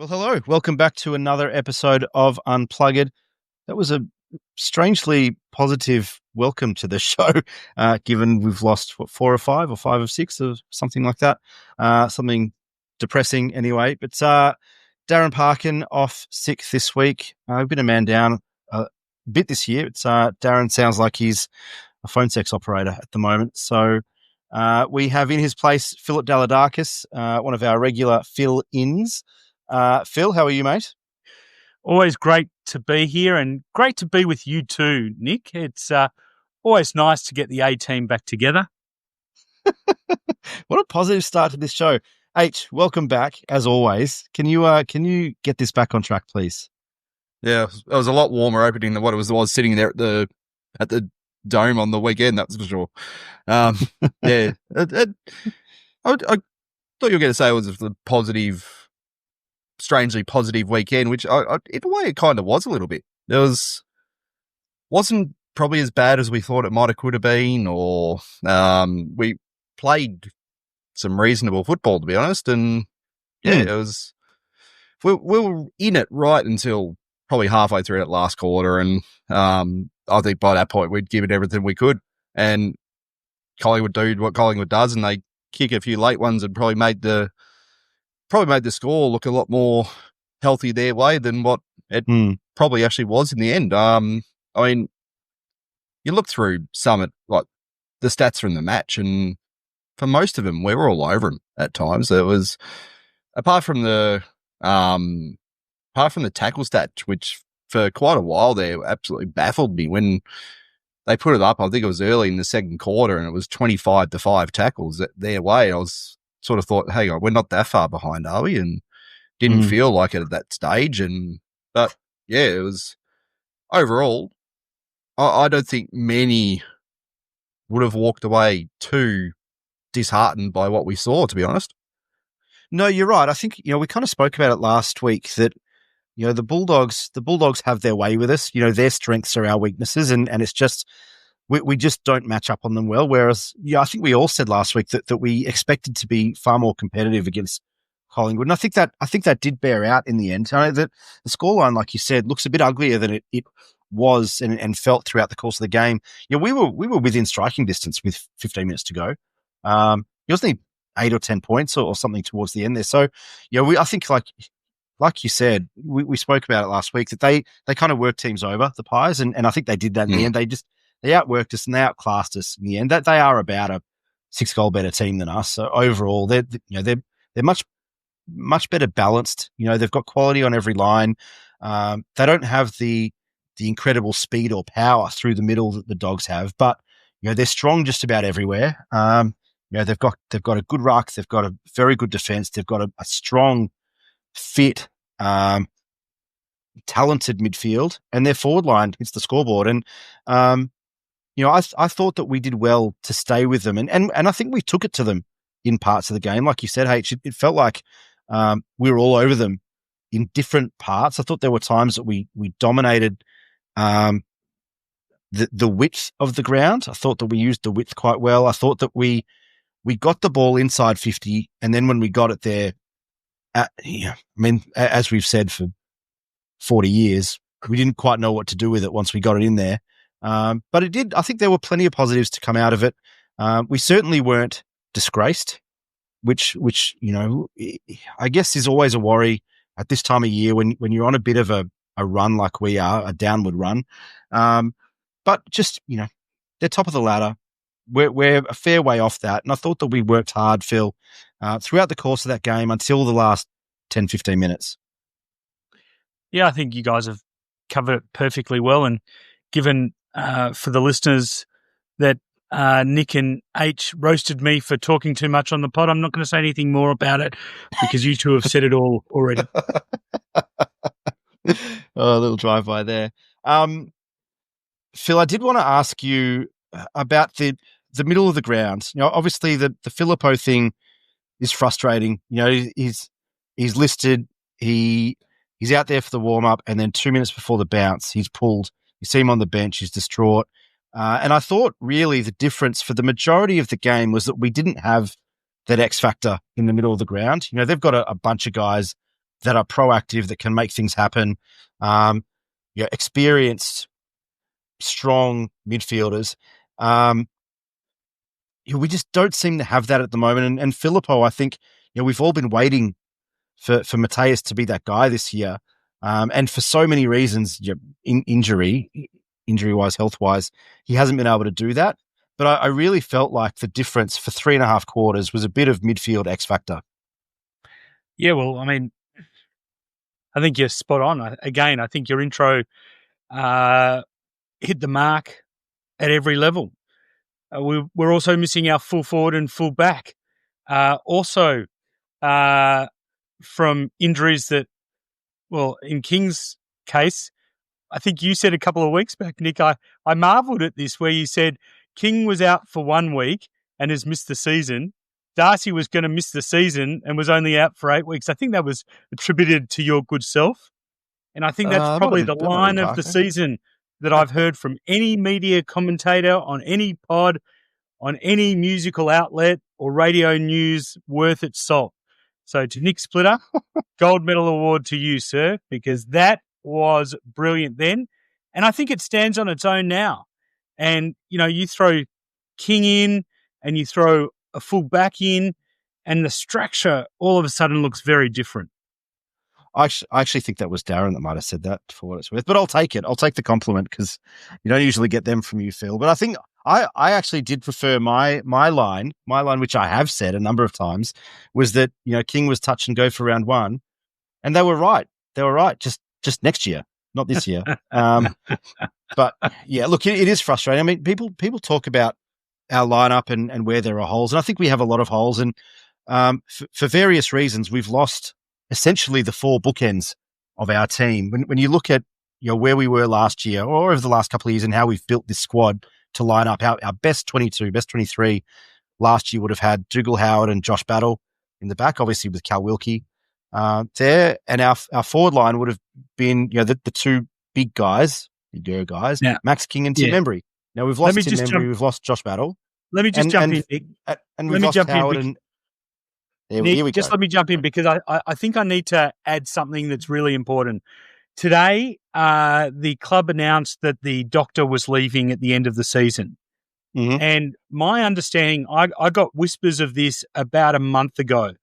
Well, hello. Welcome back to another episode of Unplugged. That was a strangely positive welcome to the show, given we've lost, 4 or 5 or 5 or 6 or something like that. Something depressing anyway. But Darren Parkin off sick this week. We've been a man down a bit this year. Darren sounds like he's a phone sex operator at the moment. So we have in his place Phil at Dalidakis, one of our regular fill-ins. Phil, how are you, mate? Always great to be here and great to be with you too, Nick. It's always nice to get the A-team back together. What a positive start to this show. H, welcome back, as always. Can you get this back on track, please? Yeah, it was a lot warmer opening than what it was sitting there at the Dome on the weekend, that's for sure. Yeah. I thought you were going to say it was a strangely positive weekend, which in a way it kind of was a little bit. Wasn't probably as bad as we thought it might have could have been, or we played some reasonable football, to be honest, and it was. We were in it right until probably halfway through that last quarter, and I think by that point we'd given everything we could, and Collingwood do what Collingwood does, and they kick a few late ones and probably made the score look a lot more healthy their way than what it probably actually was in the end. I mean, you look through like the stats from the match, and for most of them, we were all over them at times. It was apart from the tackle stat, which for quite a while there absolutely baffled me when they put it up. I think it was early in the second quarter, and it was 25-5 tackles their way. I was sort of thought, hang on, we're not that far behind, are we? And didn't feel like it at that stage. But yeah, it was overall, I don't think many would have walked away too disheartened by what we saw, to be honest. No, you're right. I think, we kind of spoke about it last week that, the Bulldogs have their way with us. Their strengths are our weaknesses, and it's just, we just don't match up on them well. Whereas, I think we all said last week that we expected to be far more competitive against Collingwood. And I think that did bear out in the end. I know that the scoreline, like you said, looks a bit uglier than it was and felt throughout the course of the game. We were within striking distance with 15 minutes to go. It was only 8 or 10 points or something towards the end there. So, I think like you said, we spoke about it last week that they kind of worked teams over, the Pies, and I think they did that in the end. They outworked us and they outclassed us in the end. That they are about a 6-goal better team than us. So overall, they're much better balanced. They've got quality on every line. They don't have the incredible speed or power through the middle that the Dogs have, but they're strong just about everywhere. They've got a good ruck. They've got a very good defense. They've got a strong, fit, talented midfield, and their forward line hits the scoreboard. And I thought that we did well to stay with them, and I think we took it to them in parts of the game. Like you said, H, it felt like we were all over them in different parts. I thought there were times that we dominated the width of the ground. I thought that we used the width quite well. I thought that we got the ball inside 50, and then when we got it there, as we've said for 40 years, we didn't quite know what to do with it once we got it in there. But it did. I think there were plenty of positives to come out of it. We certainly weren't disgraced, which I guess is always a worry at this time of year when you're on a bit of a run like we are, a downward run. But just, they're top of the ladder. We're a fair way off that. And I thought that we worked hard, Phil, throughout the course of that game until the last 10, 15 minutes. Yeah, I think you guys have covered it perfectly well. And given for the listeners that Nick and H roasted me for talking too much on the pod, I'm not going to say anything more about it because you two have said it all already. A little drive-by there. Phil, I did want to ask you about the middle of the ground. Obviously the Filippo thing is frustrating. He's listed, he's out there for the warm-up, and then 2 minutes before the bounce, he's pulled. You see him on the bench, he's distraught. And I thought really the difference for the majority of the game was that we didn't have that X factor in the middle of the ground. They've got a bunch of guys that are proactive, that can make things happen. Experienced, strong midfielders. We just don't seem to have that at the moment. And Filippo, I think, we've all been waiting for Mateus to be that guy this year. And for so many reasons, injury-wise, health-wise, he hasn't been able to do that. But I really felt like the difference for 3.5 quarters was a bit of midfield X factor. Yeah, well, I mean, I think you're spot on. Again, I think your intro hit the mark at every level. We're also missing our full forward and full back. Also, from injuries that, well, in King's case, I think you said a couple of weeks back, Nick, I marvelled at this, where you said King was out for 1 week and has missed the season. Darcy was going to miss the season and was only out for 8 weeks. I think that was attributed to your good self. And I think that's probably the line of the season that I've heard from any media commentator on any pod, on any musical outlet or radio news worth its salt. So to Nick Splitter, gold medal award to you, sir, because that was brilliant then. And I think it stands on its own now. And, you throw King in and you throw a full back in and the structure all of a sudden looks very different. I actually think that was Darren that might have said that, for what it's worth. But I'll take it. I'll take the compliment, because you don't usually get them from you, Phil. But I think I actually did prefer my line, which I have said a number of times, was that King was touch and go for round 1, and they were right. Just next year, not this year. But yeah, look, it is frustrating. I mean, people talk about our lineup and where there are holes, and I think we have a lot of holes. And for various reasons, we've lost essentially the 4 bookends of our team. When you look at where we were last year or over the last couple of years and how we've built this squad to line up, our best 22, best 23 last year would have had Dougal Howard and Josh Battle in the back, obviously with Cal Wilkie there, and our forward line would have been the 2 big guys, yeah. Max King and Tim Embry. Now we've lost Tim Embry, we've lost Josh Battle. Let me just jump in, Nick. And we've lost Howard and here we go. Just let me jump in, because I think I need to add something that's really important. Today, the club announced that the doctor was leaving at the end of the season. Mm-hmm. And my understanding, I got whispers of this about a month ago.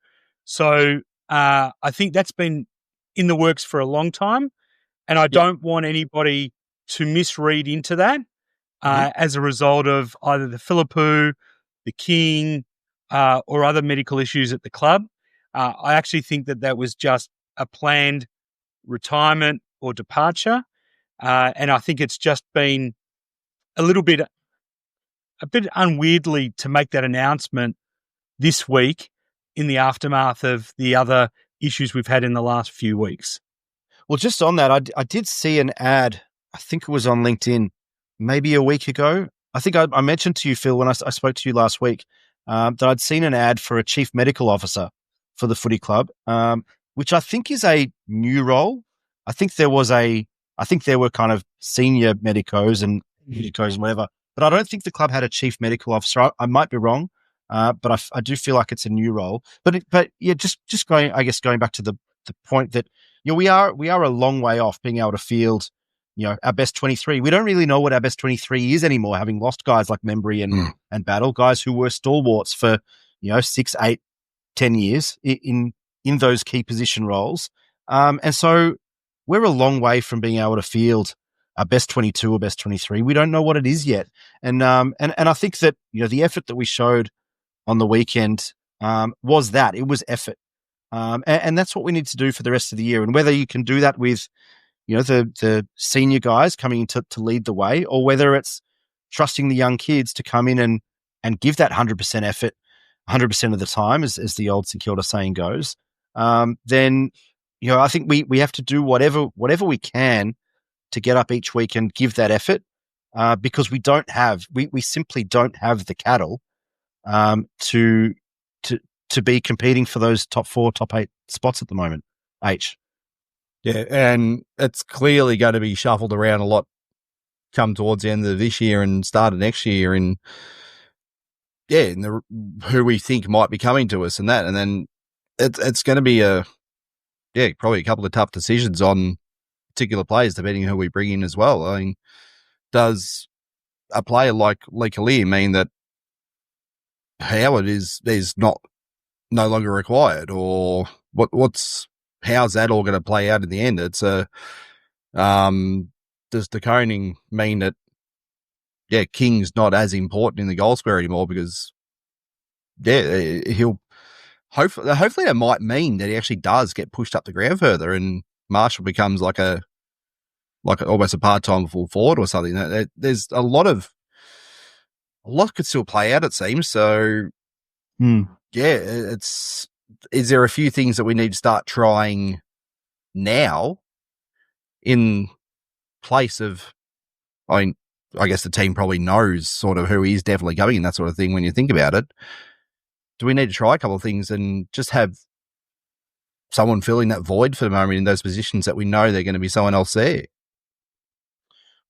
So I think that's been in the works for a long time. And I don't want anybody to misread into that as a result of either the Philippou, the King, or other medical issues at the club. I actually think that was just a planned retirement or departure. And I think it's just been a bit unweirdly to make that announcement this week in the aftermath of the other issues we've had in the last few weeks. Well, just on that, I did see an ad, I think it was on LinkedIn, maybe a week ago. I think I mentioned to you, Phil, when I spoke to you last week, that I'd seen an ad for a chief medical officer for the footy club, which I think is a new role. I think there were kind of senior medicos and whatever, but I don't think the club had a chief medical officer. I might be wrong, but I do feel like it's a new role. But yeah, just going back to the point that we are a long way off being able to field our best 23. We don't really know what our best 23 is anymore, having lost guys like Membry and Battle, guys who were stalwarts for 6, 8, 10 years in those key position roles. And so we're a long way from being able to field our best 22 or best 23. We don't know what it is yet. And I think that the effort that we showed on the weekend was that. It was effort. And that's what we need to do for the rest of the year. And whether you can do that with the senior guys coming in to lead the way, or whether it's trusting the young kids to come in and give that 100% effort 100% of the time, as the old St Kilda saying goes, then I think we have to do whatever we can to get up each week and give that effort, because we simply don't have the cattle to be competing for those top 4, top 8 spots at the moment. Yeah, and it's clearly going to be shuffled around a lot come towards the end of this year and start of next year, and who we think might be coming to us and that, and then it's going to be probably a couple of tough decisions on particular players, depending on who we bring in as well. I mean, does a player like Lee Kalir mean that Howard is no longer required, or how's that all going to play out in the end? It's does De Koning mean that King's not as important in the goal square anymore because he'll hopefully that might mean that he actually does get pushed up the ground further and Marshall becomes like almost a part-time full forward or something. There's a lot could still play out, it seems. So is there a few things that we need to start trying now in place of, I guess the team probably knows sort of who is definitely going and that sort of thing when you think about it. Do we need to try a couple of things and just have someone filling that void for the moment in those positions that we know they're going to be someone else there?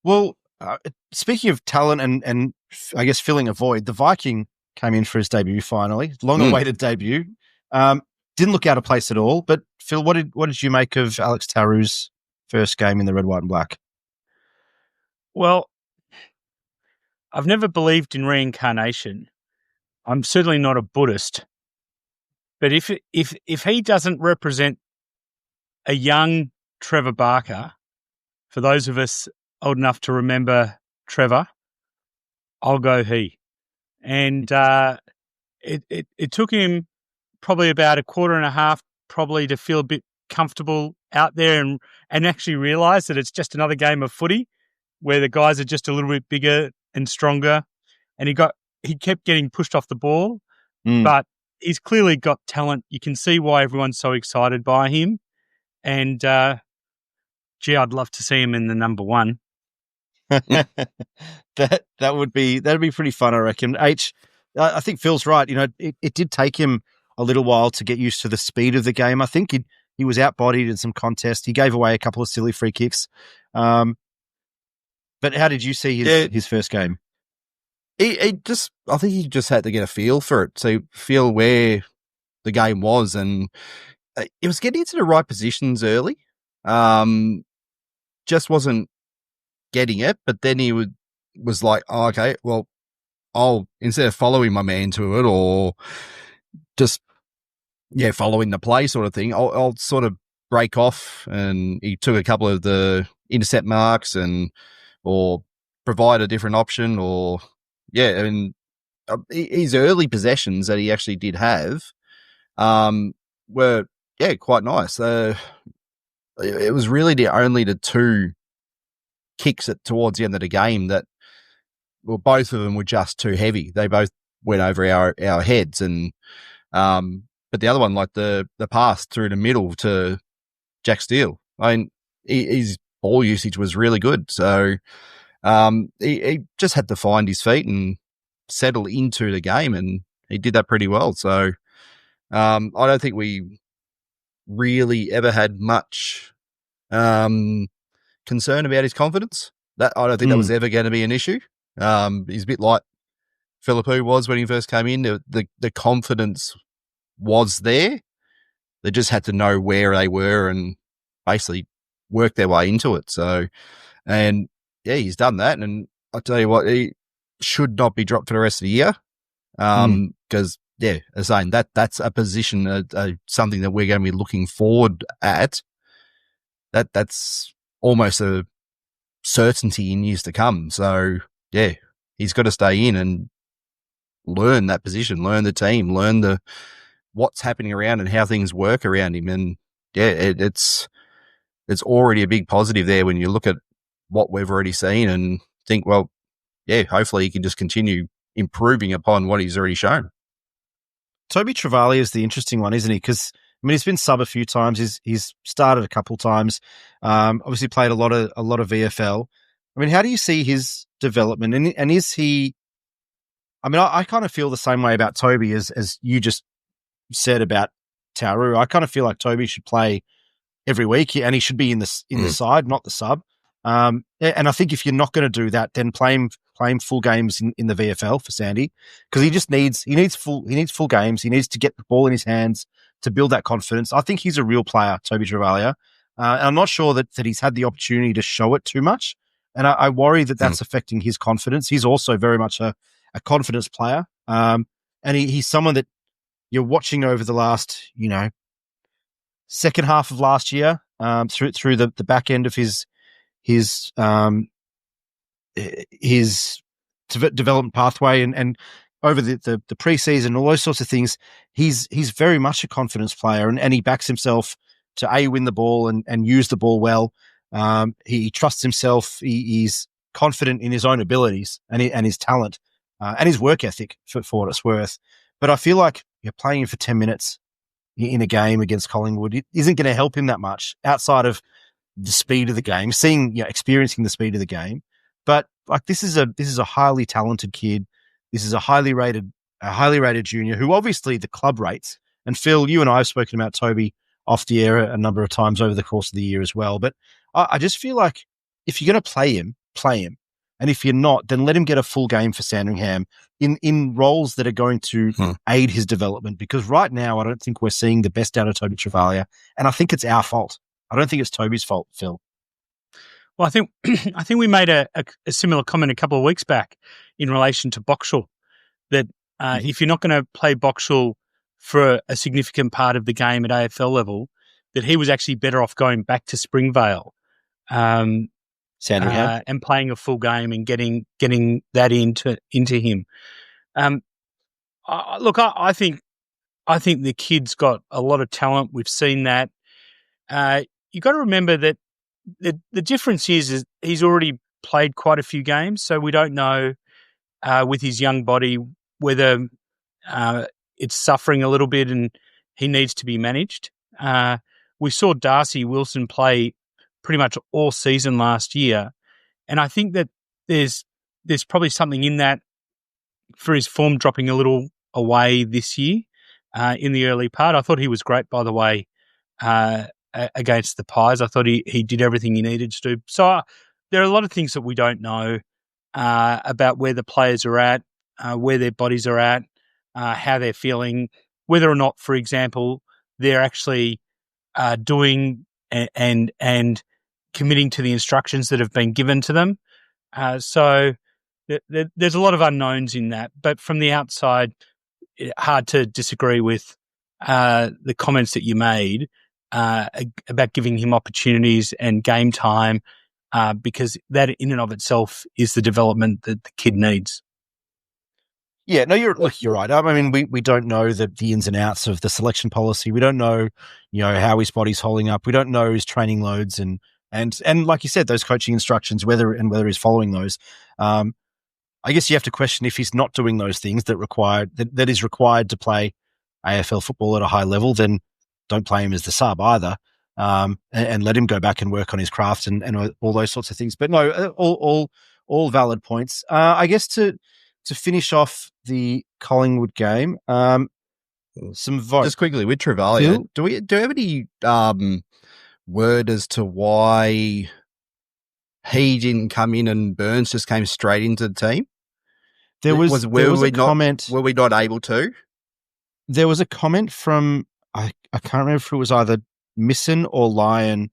Well, speaking of talent and I guess filling a void, the Viking came in for his debut finally, long-awaited debut. Didn't look out of place at all. But Phil, what did you make of Alex Taru's first game in the red, white, and black? Well, I've never believed in reincarnation. I'm certainly not a Buddhist. But if he doesn't represent a young Trevor Barker, for those of us old enough to remember Trevor, I'll go he. And it took him probably about a quarter and a half probably to feel a bit comfortable out there and actually realise that it's just another game of footy where the guys are just a little bit bigger and stronger. And he kept getting pushed off the ball, but he's clearly got talent. You can see why everyone's so excited by him. And, I'd love to see him in the number one. that'd be pretty fun, I reckon. I think Phil's right. You know, it did take him a little while to get used to the speed of the game. I think he was outbodied in some contest. He gave away a couple of silly free kicks. But how did you see his first game? I think he just had to get a feel for it, so feel where the game was, and it was getting into the right positions early. Just wasn't getting it, but then he was like, oh, okay, well, I'll, instead of following my man to it or just following the play sort of thing, I'll sort of break off, and he took a couple of the intercept marks or provide a different option and his early possessions that he actually did have were quite nice. It was really only the two kicks towards the end of the game that, well, both of them were just too heavy. They both went over our heads, and but the other one, like the pass through the middle to Jack Steele, I mean, his ball usage was really good. So he just had to find his feet and settle into the game, and he did that pretty well. So I don't think we really ever had much concern about his confidence. That I don't think that was ever going to be an issue. He's a bit like Philippou was when he first came in. The confidence was there. They just had to know where they were and basically work their way into it. So, and he's done that. And I tell you what, he should not be dropped for the rest of the year. Because as saying that's a position, something that we're going to be looking forward at. That's almost a certainty in years to come. So he's got to stay in and learn that position, learn the team, learn what's happening around and how things work around him. And it's already a big positive there when you look at what we've already seen and think, well, hopefully he can just continue improving upon what he's already shown. Toby Trevally is the interesting one, isn't he? Because I mean, he's been sub a few times. He's started a couple times. Obviously, played a lot of VFL. I mean, how do you see his development? And is he? I mean, I kind of feel the same way about Toby as you just said about Tauru. I kind of feel like Toby should play every week, and he should be in the side, not the sub. And I think if you're not going to do that, then play him full games in the VFL for Sandy, because he needs full games. He needs to get the ball in his hands, to build that confidence. I think he's a real player, Toby Travalia. And I'm not sure that he's had the opportunity to show it too much. And I worry that that's affecting his confidence. He's also very much a confidence player. And he's someone that you're watching over the last, second half of last year, through the back end of his development pathway and over the preseason, all those sorts of things. He's very much a confidence player, and he backs himself to win the ball and use the ball well. He trusts himself. He's confident in his own abilities and his talent and his work ethic for what it's worth. But I feel like you're playing him for 10 minutes in a game against Collingwood. It isn't going to help him that much outside of the speed of the game, experiencing the speed of the game. But like this is a highly talented kid. This is a highly rated junior who obviously the club rates. And Phil, you and I have spoken about Toby off the air a number of times over the course of the year as well. But I just feel like if you're going to play him. And if you're not, then let him get a full game for Sandringham in roles that are going to aid his development. Because right now, I don't think we're seeing the best out of Toby Travalia. And I think it's our fault. I don't think it's Toby's fault, Phil. Well, I think we made a similar comment a couple of weeks back in relation to Boxall, that if you're not going to play Boxall for a significant part of the game at AFL level, that he was actually better off going back to Springvale. Sandringham and playing a full game and getting that into him. Look, I think the kid's got a lot of talent. We've seen that. You got to remember that the difference is he's already played quite a few games, so we don't know with his young body whether it's suffering a little bit and he needs to be managed. We saw Darcy Wilson play pretty much all season last year. And I think that there's probably something in that for his form dropping a little away this year in the early part. I thought he was great, by the way, against the Pies. I thought he did everything he needed to do. So there are a lot of things that we don't know about where the players are at, where their bodies are at, how they're feeling, whether or not, for example, they're actually doing and committing to the instructions that have been given to them. So there's a lot of unknowns in that. But from the outside, hard to disagree with the comments that you made about giving him opportunities and game time, because that in and of itself is the development that the kid needs. Yeah, no, you're right. I mean, we don't know the ins and outs of the selection policy. We don't know, how his body's holding up. We don't know his training loads and like you said, those coaching instructions, whether he's following those. I guess you have to question if he's not doing those things that is required to play AFL football at a high level. Then don't play him as the sub either, and let him go back and work on his craft and all those sorts of things. But no, all valid points. I guess to finish off the Collingwood game, some votes. Just quickly with Travalia, do we have any word as to why he didn't come in and Burns just came straight into the team? There was a comment. Were we not able to? There was a comment from I can't remember if it was either Misson or Lyon.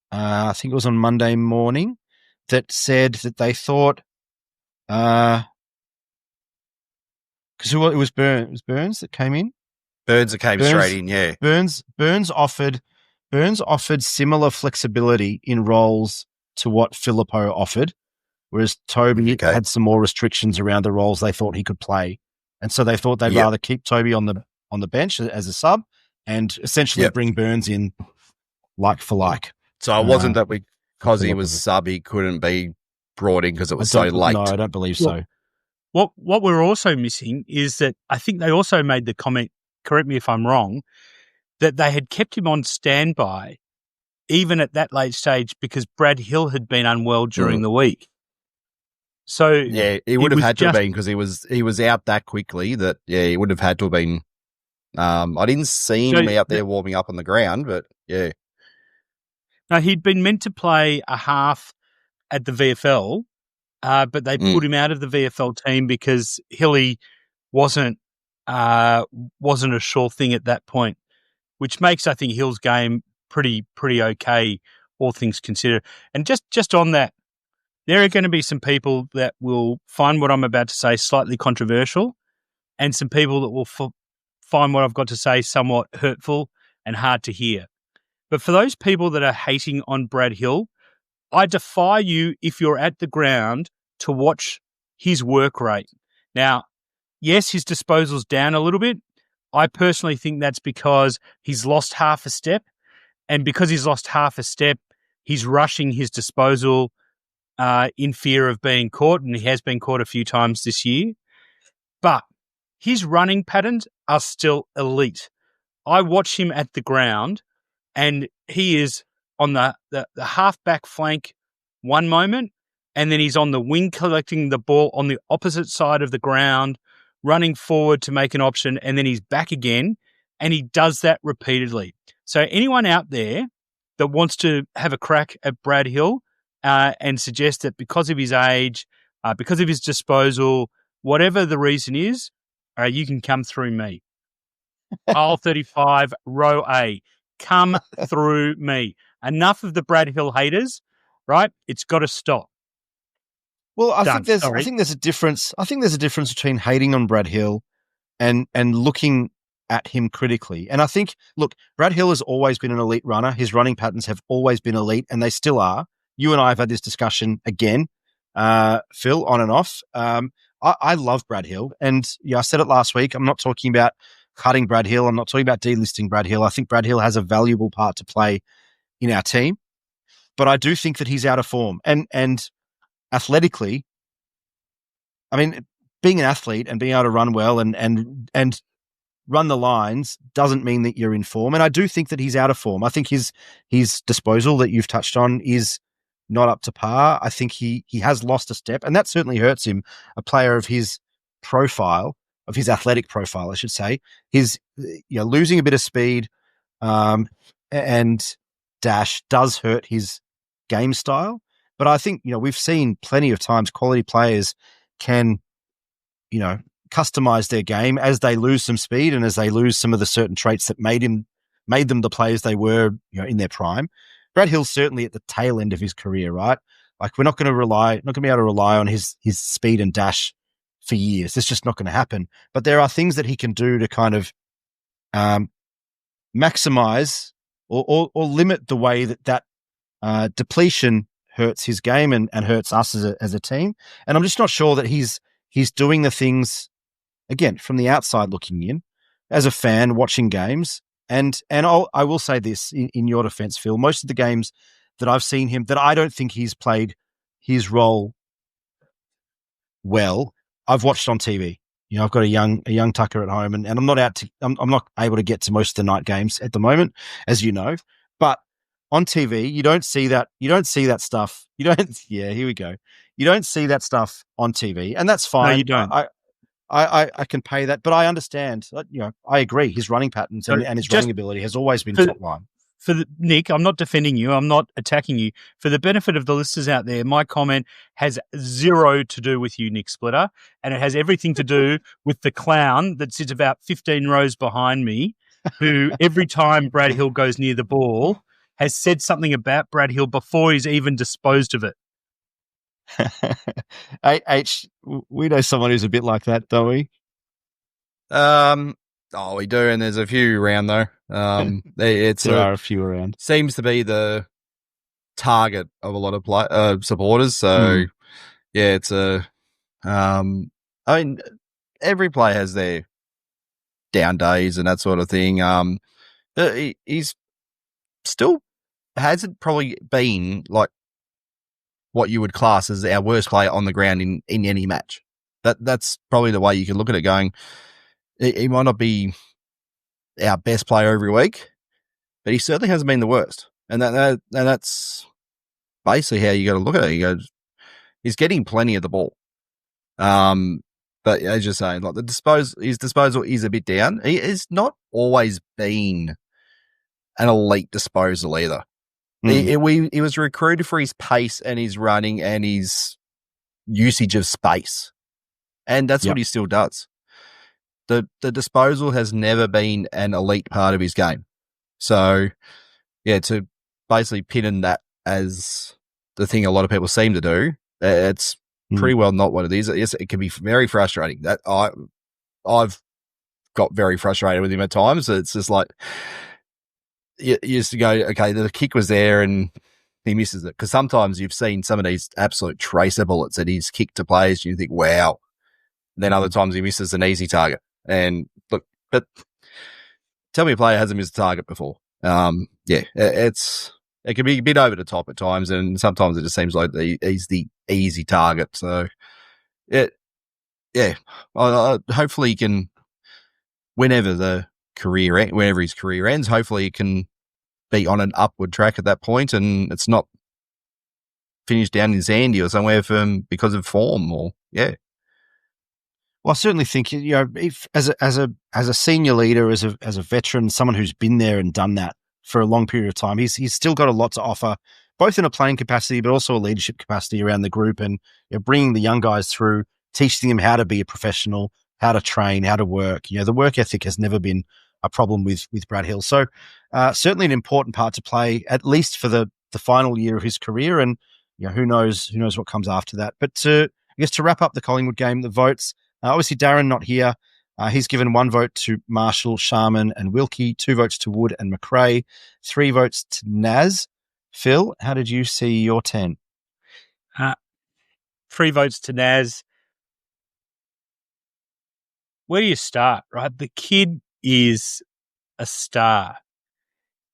I think it was on Monday morning that said that they thought. Because it was Burns. It was Burns that came in. Burns that came straight in. Yeah. Burns offered similar flexibility in roles to what Filippo offered, whereas Toby had some more restrictions around the roles they thought he could play, and so they thought they'd rather keep Toby on the bench as a sub and essentially bring Burns in like for like. So it wasn't that because he was a sub, he couldn't be brought in because it was so late. No, I don't believe so. What we're also missing is that I think they also made the comment, correct me if I'm wrong, that they had kept him on standby even at that late stage because Brad Hill had been unwell during the week. So yeah, he would have had to have been because he was out that quickly that he would have had to have been. I didn't see him out there warming up on the ground, but yeah. No, he'd been meant to play a half at the VFL, but they put him out of the VFL team because Hilly wasn't a sure thing at that point. which makes, I think, Hill's game pretty okay, all things considered. And just on that, there are going to be some people that will find what I'm about to say slightly controversial, and some people that will find what I've got to say somewhat hurtful and hard to hear. But for those people that are hating on Brad Hill, I defy you, if you're at the ground, to watch his work rate. Now, yes, his disposal's down a little bit. I personally think that's because he's lost half a step. And because he's lost half a step, he's rushing his disposal in fear of being caught, and he has been caught a few times this year. But his running patterns are still elite. I watch him at the ground, and he is on the half-back flank one moment, and then he's on the wing collecting the ball on the opposite side of the ground, running forward to make an option, and then he's back again, and he does that repeatedly. So anyone out there that wants to have a crack at Brad Hill and suggest that because of his age, because of his disposal, whatever the reason is, you can come through me. Aisle 35, row A. Come through me. Enough of the Brad Hill haters, right? It's got to stop. Well, I think there's a difference. I think there's a difference between hating on Brad Hill and looking at him critically. And I think, look, Brad Hill has always been an elite runner. His running patterns have always been elite, and they still are. You and I have had this discussion again, Phil, on and off. I love Brad Hill, and I said it last week. I'm not talking about cutting Brad Hill. I'm not talking about delisting Brad Hill. I think Brad Hill has a valuable part to play in our team, but I do think that he's out of form. And athletically, I mean, being an athlete and being able to run well and run the lines doesn't mean that you're in form. And I do think that he's out of form. I think his disposal that you've touched on is not up to par. I think he has lost a step, and that certainly hurts him. A player of his profile, of his athletic profile, I should say, his losing a bit of speed and dash does hurt his game style. But I think we've seen plenty of times quality players can customize their game as they lose some speed and as they lose some of the certain traits that made them the players they were in their prime. Brad Hill's certainly at the tail end of his career, right? Like, we're not going to be able to rely on his speed and dash for years. It's just not going to happen. But there are things that he can do to kind of maximize or limit the way that depletion hurts his game and hurts us as a team. And I'm just not sure that he's doing the things, again, from the outside looking in, as a fan watching games. And I will say this in your defense, Phil, most of the games that I've seen him, that I don't think he's played his role well, I've watched on TV. I've got a young Tucker at home, and I'm not I'm not able to get to most of the night games at the moment, as you know. But on TV, you don't see that. You don't see that stuff. Yeah, here we go. You don't see that stuff on TV, and that's fine. No, you don't. I can pay that, but I understand. I agree. His running patterns and his running ability has always been top line. Nick, I'm not defending you. I'm not attacking you. For the benefit of the listeners out there, my comment has zero to do with you, Nick Splitter, and it has everything to do with the clown that sits about 15 rows behind me, who every time Brad Hill goes near the ball has said something about Brad Hill before he's even disposed of it. H, we know someone who's a bit like that, don't we? We do, and there's a few around though. There are a few around. Seems to be the target of a lot of supporters. So yeah, it's I mean, every player has their down days and that sort of thing. He's still hasn't probably been like what you would class as our worst player on the ground in any match. That's probably the way you can look at it, going, he might not be our best player every week, but he certainly hasn't been the worst. And that's basically how you got to look at it. He's getting plenty of the ball. But as you're saying, like his disposal is a bit down. He has not always been an elite disposal either. He was recruited for his pace and his running and his usage of space. And that's what he still does. The disposal has never been an elite part of his game. So, yeah, to basically pin in that as the thing a lot of people seem to do, it's pretty well not what it is. It can be very frustrating. That I've got very frustrated with him at times. It's just like you used to go, okay, the kick was there and he misses it. Because sometimes you've seen some of these absolute tracer bullets that he's kicked to players and you think, wow. Then other times he misses an easy target. And look, but tell me a player hasn't missed a target before. It can be a bit over the top at times, and sometimes it just seems like he's the easy target. So, hopefully he can, whenever his career ends, hopefully he can be on an upward track at that point, and it's not finished down in Zandy or somewhere because of form Well, I certainly think, if as a senior leader, as a veteran, someone who's been there and done that for a long period of time, he's still got a lot to offer, both in a playing capacity, but also a leadership capacity around the group, and bringing the young guys through, teaching them how to be a professional, how to train, how to work. The work ethic has never been a problem with Brad Hill. So certainly an important part to play, at least for the final year of his career, and who knows what comes after that. But to wrap up the Collingwood game, the votes. Obviously, Darren not here. He's given 1 vote to Marshall, Sharman and Wilkie, 2 votes to Wood and McRae, 3 votes to Naz. Phil, how did you see your 10? 3 votes to Naz. Where do you start, right? The kid is a star,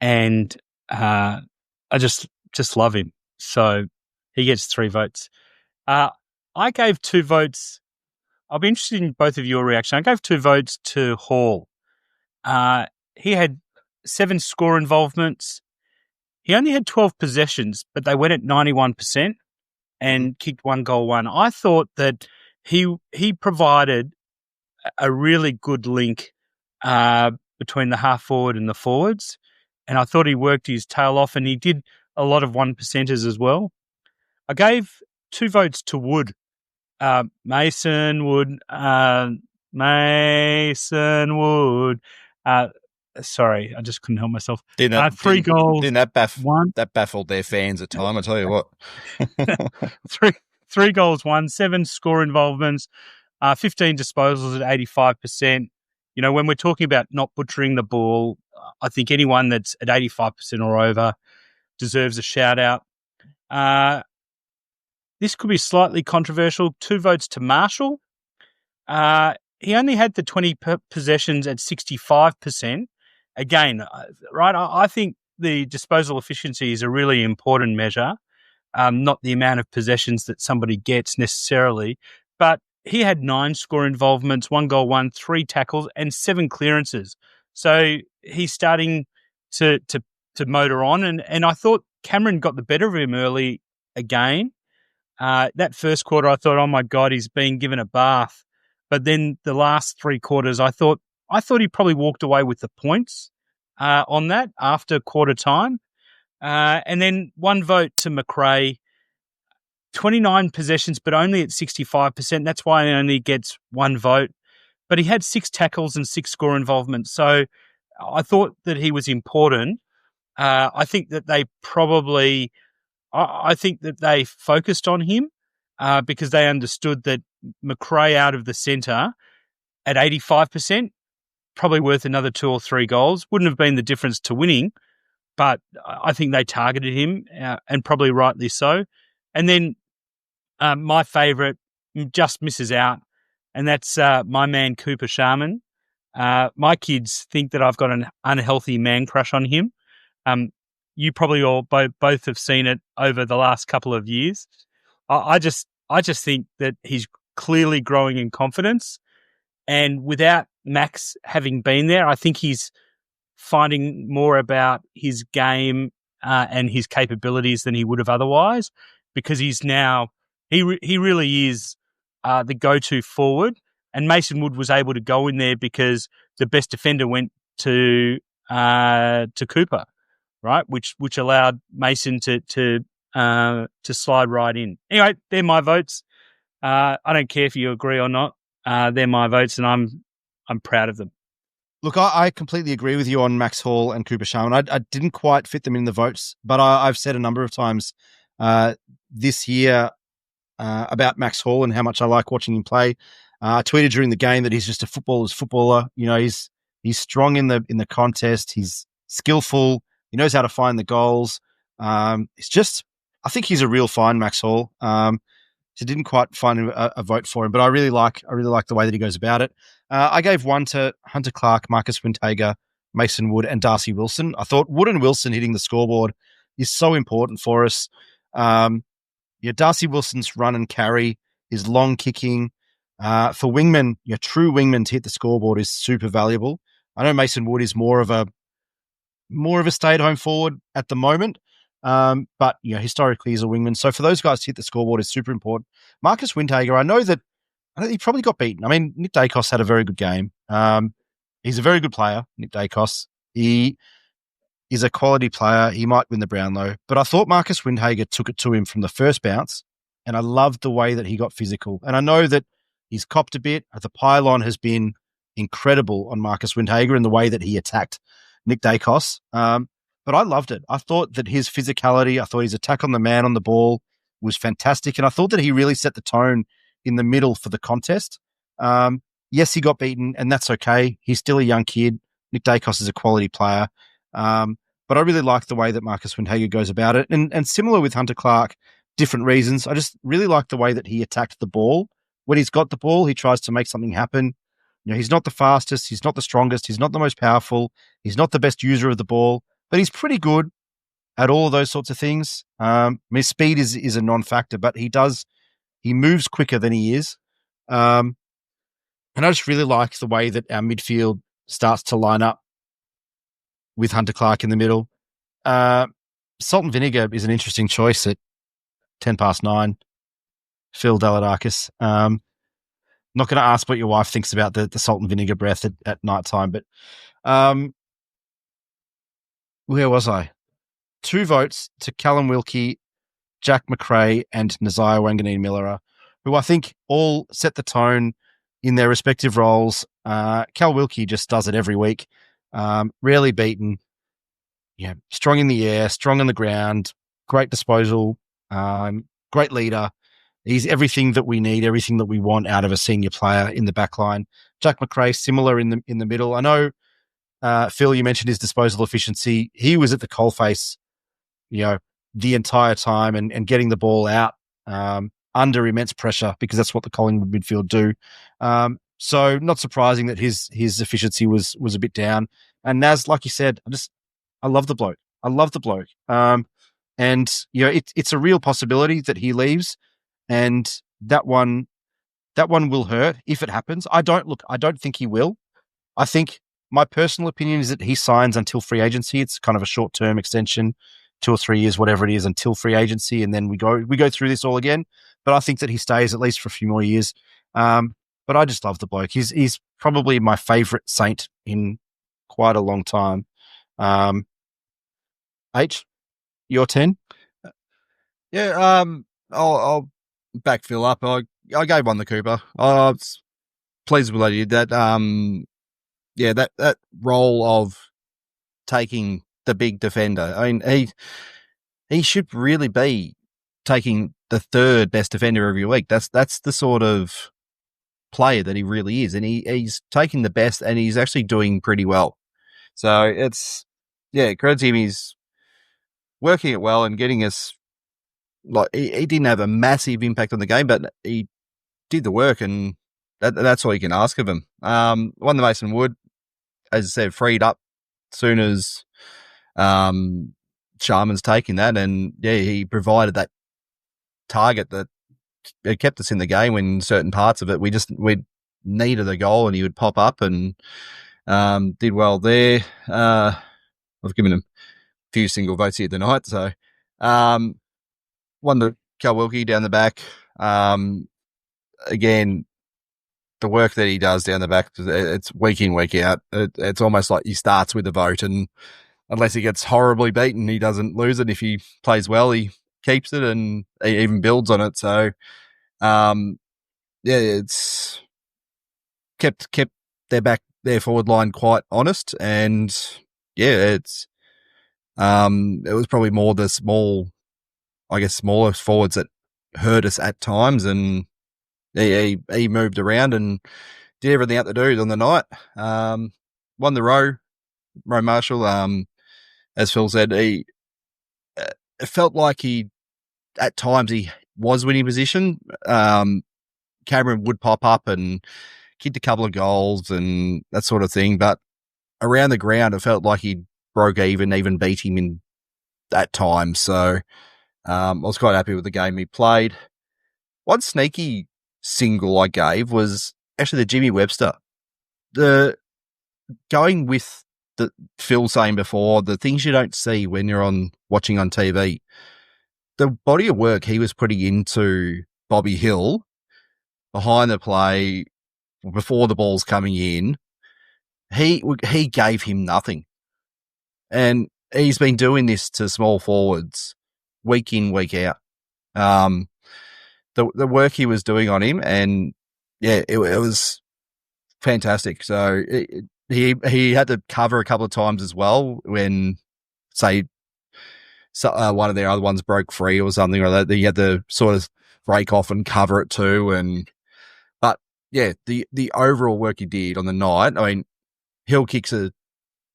and I just love him. So he gets 3 votes. I gave 2 votes. I'll be interested in both of your reaction. I gave 2 votes to Hall. He had 7 score involvements. He only had 12 possessions, but they went at 91% and kicked 1 goal, 1. I thought that he provided a really good link between the half forward and the forwards, and I thought he worked his tail off, and he did a lot of 1%ers as well. I gave 2 votes to Wood. Mason Wood. Sorry, I just couldn't help myself. 3 goals. That baffled their fans at time, I tell you what. 3 goals, 1, 7 score involvements, 15 disposals at 85%. When we're talking about not butchering the ball, I think anyone that's at 85% or over deserves a shout out. This could be slightly controversial. 2 votes to Marshall. He only had the 20 possessions at 65%. Again, right, I think the disposal efficiency is a really important measure, not the amount of possessions that somebody gets necessarily. But he had 9 score involvements, 1 goal, 1, 3 tackles, and 7 clearances. So he's starting to motor on. And I thought Cameron got the better of him early again. That first quarter, I thought, oh my God, he's being given a bath. But then the last 3 quarters, I thought he probably walked away with the points on that after quarter time. And then 1 vote to McRae, 29 possessions, but only at 65%. That's why he only gets 1 vote. But he had 6 tackles and 6 score involvements. So I thought that he was important. I think that they focused on him because they understood that McRae out of the centre at 85%, probably worth another 2 or 3 goals. Wouldn't have been the difference to winning, but I think they targeted him and probably rightly so. And then my favourite just misses out, and that's my man Cooper Sharman. My kids think that I've got an unhealthy man crush on him. You probably all both have seen it over the last couple of years. I just think that he's clearly growing in confidence, and without Max having been there, I think he's finding more about his game and his capabilities than he would have otherwise, because he's now he really is the go-to forward, and Mason Wood was able to go in there because the best defender went to Cooper, right? Which allowed Mason to slide right in. Anyway, they're my votes. I don't care if you agree or not. They're my votes, and I'm proud of them. Look, I completely agree with you on Max Hall and Cooper Sharman. I didn't quite fit them in the votes, but I've said a number of times this year about Max Hall and how much I like watching him play. I tweeted during the game that he's just a footballer's footballer. You know, he's strong in the contest. He's skillful. He knows how to find the goals. It's just, I think he's a real fine, Max Hall. So didn't quite find a vote for him, but I really like the way that he goes about it. I gave one to Hunter Clark, Marcus Windhager, Mason Wood, and Darcy Wilson. I thought Wood and Wilson hitting the scoreboard is so important for us. Darcy Wilson's run and carry, his long kicking, for wingmen, true wingmen to hit the scoreboard is super valuable. I know Mason Wood is more of a stay-at-home forward at the moment, but historically he's a wingman. So for those guys to hit the scoreboard is super important. Marcus Windhager, I know he probably got beaten. I mean, Nick Dacos had a very good game. He's a very good player, Nick Dacos. He is a quality player. He might win the Brownlow, but I thought Marcus Windhager took it to him from the first bounce, and I loved the way that he got physical. And I know that he's copped a bit. The pylon has been incredible on Marcus Windhager in the way that he attacked Nick Dacos. But I loved it. I thought that his physicality, I thought his attack on the man on the ball was fantastic. And I thought that he really set the tone in the middle for the contest. Yes, he got beaten, and that's okay. He's still a young kid. Nick Dacos is a quality player. But I really like the way that Marcus Windhager goes about it. And similar with Hunter Clark, different reasons. I just really like the way that he attacked the ball. When he's got the ball, he tries to make something happen. He's not the fastest. He's not the strongest. He's not the most powerful. He's not the best user of the ball, but he's pretty good at all of those sorts of things. His speed is a non-factor, but he moves quicker than he is. And I just really like the way that our midfield starts to line up with Hunter Clark in the middle. Salt and vinegar is an interesting choice at 9:10. Phil Dalidakis. Not going to ask what your wife thinks about the salt and vinegar breath at night time, but where was I? 2 votes to Callum Wilkie, Jack McRae, and Nasiah Wanganeen-Milera, who I think all set the tone in their respective roles. Cal Wilkie just does it every week. Rarely beaten. Strong in the air, strong on the ground, great disposal, great leader. He's everything that we need, everything that we want out of a senior player in the back line. Jack McRae, similar in the middle. I know, Phil, you mentioned his disposal efficiency. He was at the coalface, the entire time and getting the ball out under immense pressure, because that's what the Collingwood midfield do. So not surprising that his efficiency was a bit down. And Naz, like you said, I love the bloke. And it's a real possibility that he leaves, and that one will hurt if it happens. I don't think he will. I think my personal opinion is that he signs until free agency. It's kind of a short-term extension, 2 or 3 years, whatever it is, until free agency, and then we go through this all again. But I think that he stays at least for a few more years. But I just love the bloke. He's probably my favourite Saint in quite a long time. H, your 10? Yeah, I'll back Phil up. I gave one to Cooper. I was pleased with what he did. That role of taking the big defender. I mean, he should really be taking the 3rd best defender every week. That's the sort of player that he really is, and he's taking the best, and he's actually doing pretty well. So it's credit to him. He's working it well and getting us. Like he didn't have a massive impact on the game, but he did the work, and that's all you can ask of him. One to Mason Wood, as I said, freed up as soon as Sharman's taking that, and he provided that target that it kept us in the game. When certain parts of it we needed a goal, and he would pop up and did well there. I've given him a few single votes here tonight, so one to Cal Wilkie down the back. Again, the work that he does down the back, it's week in, week out. It's almost like he starts with a vote, and unless he gets horribly beaten, he doesn't lose it. If he plays well, he keeps it, and he even builds on it. So, it's kept their their forward line quite honest, and it was probably more the smaller forwards that hurt us at times, and he moved around and did everything out to do on the night. Won the row Marshall. As Phil said, it felt like at times he was winning position. Cameron would pop up and kicked a couple of goals and that sort of thing, but around the ground, it felt like he broke even beat him in that time. So I was quite happy with the game he played. One sneaky single I gave was actually the Jimmy Webster. Going with the Phil saying before, the things you don't see when you're watching on TV, the body of work he was putting into Bobby Hill behind the play before the ball's coming in, he gave him nothing. And he's been doing this to small forwards week in, week out. The work he was doing on him, and it was fantastic. So he had to cover a couple of times as well when, say, one of their other ones broke free or something like that. He had to sort of break off and cover it too. But the overall work he did on the night, I mean, Hill kicks a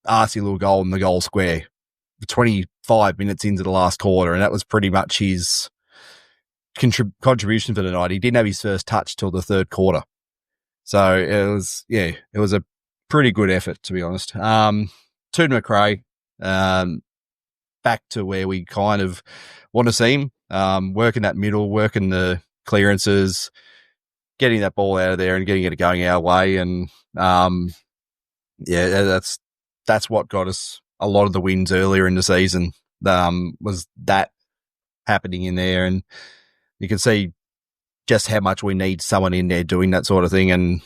arsey little goal in the goal square 25 minutes into the last quarter, and that was pretty much his contribution for the night. He didn't have his first touch till the third quarter. So it was a pretty good effort, to be honest. Toon McRae, back to where we kind of want to see him, working that middle, working the clearances, getting that ball out of there and getting it going our way. And, that's what got us a lot of the wins earlier in the season, was that happening in there. And you can see just how much we need someone in there doing that sort of thing. And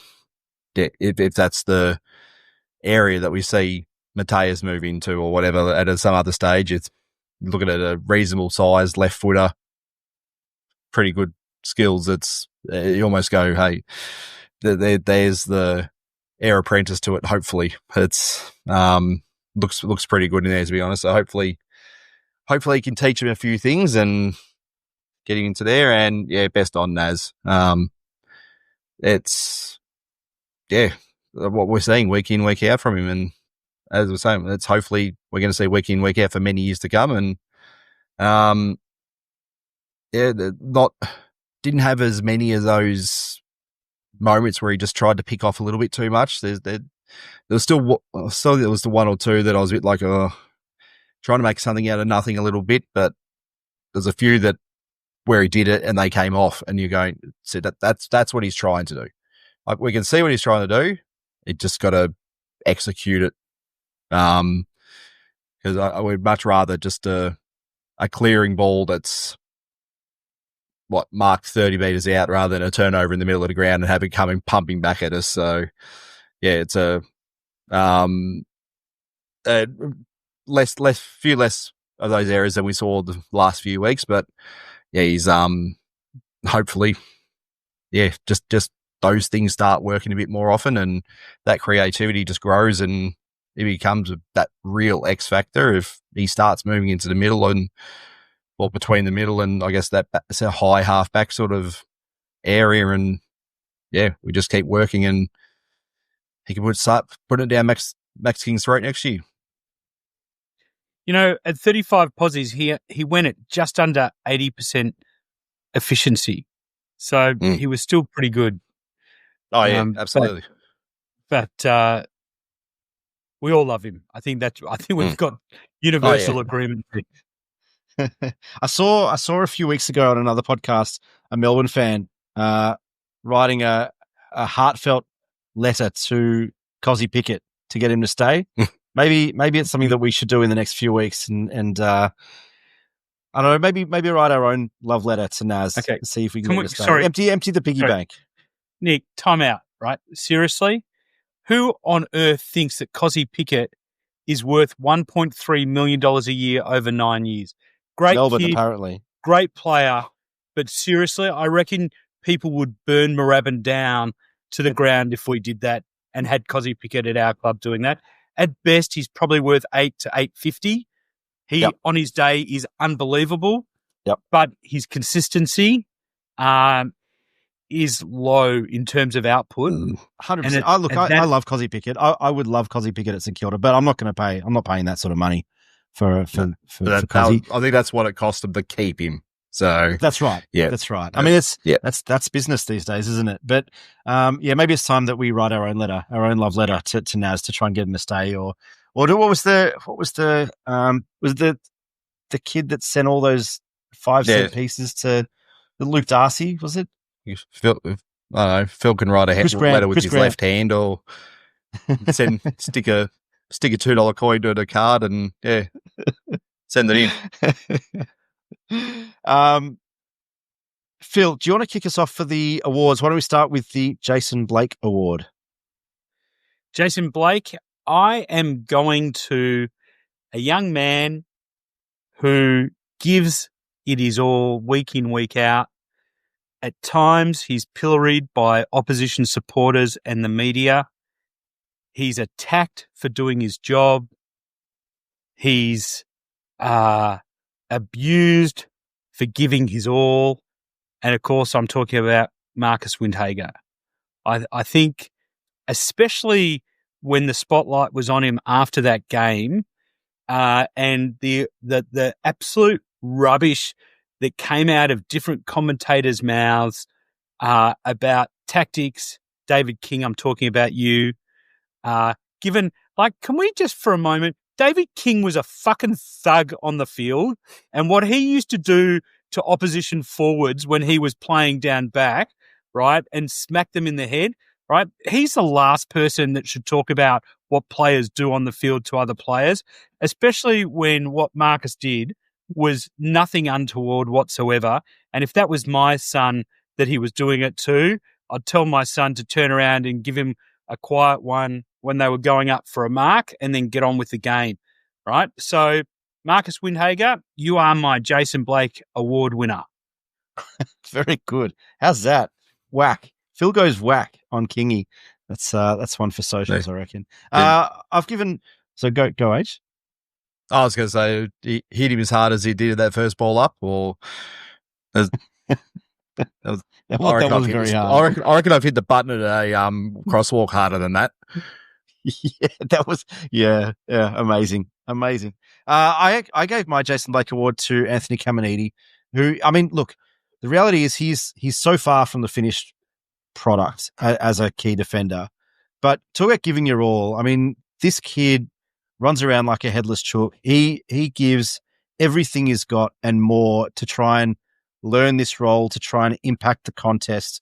if that's the area that we see Mateus move into or whatever at some other stage, it's looking at a reasonable sized left footer, pretty good skills. You almost go, hey, there's the heir apprentice to it. Hopefully it's, looks pretty good in there, to be honest. So hopefully he can teach him a few things and getting into there. And best on Naz. It's what we're seeing week in, week out from him. And as we're saying, it's hopefully we're going to see week in, week out for many years to come. And, didn't have as many of those moments where he just tried to pick off a little bit too much. There was still the one or two that I was a bit like, trying to make something out of nothing a little bit, but there's a few that where he did it and they came off, and you're going, so that's what he's trying to do. Like, we can see what he's trying to do. It just got to execute it. Because I would much rather just a clearing ball that's marked 30 meters out rather than a turnover in the middle of the ground and have it coming pumping back at us. So it's a few less of those errors than we saw the last few weeks, but he's hopefully just those things start working a bit more often, and that creativity just grows, and he becomes that real X factor if he starts moving into the middle between the middle and I guess that's a high halfback sort of area. And we just keep working, and he can start putting it down Max King's throat next year. You know, at 35 posies, he went at just under 80% efficiency. So he was still pretty good. Oh, yeah, absolutely. But we all love him. I think we've got universal agreement. I saw a few weeks ago on another podcast a Melbourne fan writing a heartfelt letter to Cozzy Pickett to get him to stay. Maybe it's something that we should do in the next few weeks, and I don't know, maybe write our own love letter to Naz. Okay. And see if we can get him to stay. Empty the piggy bank. Nick, time out, right? Seriously? Who on earth thinks that Cozzy Pickett is worth $1.3 million a year over 9 years? Great Melbourne, kid, apparently. Great player. But seriously, I reckon people would burn Moorabbin down to the ground if we did that. and had Cozzy Pickett at our club doing that. At best, he's probably worth 8 to 850. He on his day is unbelievable. But his consistency is low in terms of output. 100%. I love Cozzy Pickett. I would love Cozzy Pickett at St Kilda, but I'm not paying that sort of money for Cozzy. I think that's what it cost them to keep him. So that's right. Yeah, that's right. I mean, that's business these days, isn't it? But maybe it's time that we write our own love letter to Naz to try and get him to stay, or what was the kid that sent all those 5-cent pieces to Luke Darcy? Was it? Phil can write a letter with his left hand, or stick a $2 coin to the card and send it in. Phil, do you want to kick us off for the awards? Why don't we start with the Jason Blake Award? Jason Blake, I am going to a young man who gives it his all week in, week out. At times, he's pilloried by opposition supporters and the media. He's attacked for doing his job. He's abused for giving his all. And, of course, I'm talking about Marcus Windhager. I think, especially when the spotlight was on him after that game, and the absolute rubbish that came out of different commentators' mouths about tactics. David King, I'm talking about you. Can we just for a moment, David King was a fucking thug on the field, and what he used to do to opposition forwards when he was playing down back, right, and smack them in the head, right? He's the last person that should talk about what players do on the field to other players, especially when what Marcus did was nothing untoward whatsoever. And if that was my son that he was doing it to, I'd tell my son to turn around and give him a quiet one when they were going up for a mark and then get on with the game, right? So, Marcus Windhager, you are my Jason Blake Award winner. Very good. How's that? Whack. Phil goes whack on Kingy. That's one for socials, I reckon. I've given... So, go H. I was going to say, he hit him as hard as he did that first ball up, or that was very hard. I reckon I've hit the button at a crosswalk harder than that. Amazing. I gave my Jason Blake Award to Anthony Caminiti, who, I mean, look, the reality is he's so far from the finished product as a key defender. But talk about giving your all. I mean, this kid runs around like a headless chook. He gives everything he's got and more to try and learn this role, to try and impact the contest.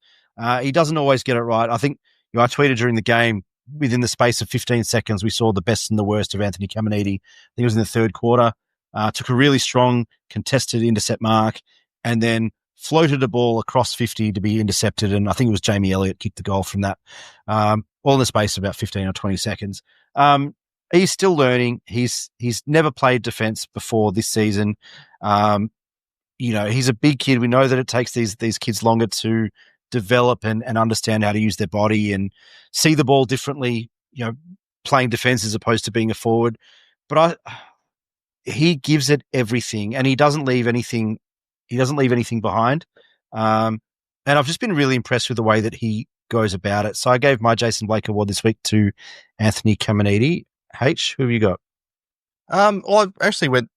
He doesn't always get it right. I think I tweeted during the game, within the space of 15 seconds, we saw the best and the worst of Anthony Caminiti. I think it was in the third quarter. Took a really strong contested intercept mark and then floated a ball across 50 to be intercepted. And I think it was Jamie Elliott kicked the goal from that, all in the space of about 15 or 20 seconds. He's still learning. He's never played defense before this season. He's a big kid. We know that it takes these kids longer to develop and understand how to use their body and see the ball differently, playing defense as opposed to being a forward. But he gives it everything and he doesn't leave anything behind. And I've just been really impressed with the way that he goes about it. So I gave my Jason Blake Award this week to Anthony Caminiti. H, who have you got? I actually went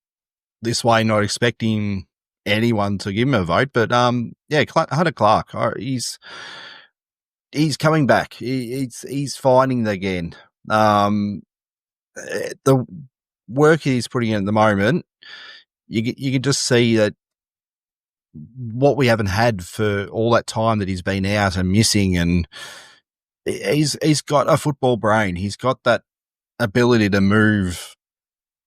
this way not expecting anyone to give him a vote, but Hunter Clark, he's coming back. He's finding it again. The work he's putting in at the moment, you can just see that what we haven't had for all that time that he's been out and missing, and he's got a football brain. He's got that ability to move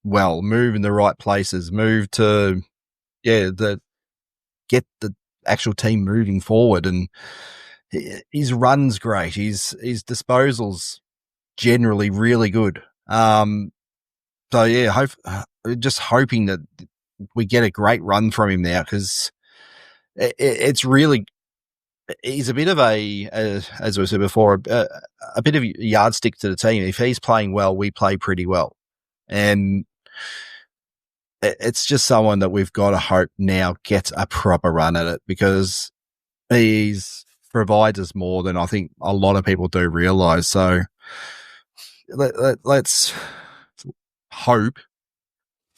in the right places, move to get the actual team moving forward, and his run's great. His disposals generally really good. Just hoping that we get a great run from him now, because it's really he's a bit of as we said before, a bit of a yardstick to the team. If he's playing well, we play pretty well. And it's just someone that we've got to hope now gets a proper run at it, because he's provides us more than I think a lot of people do realise. So let's hope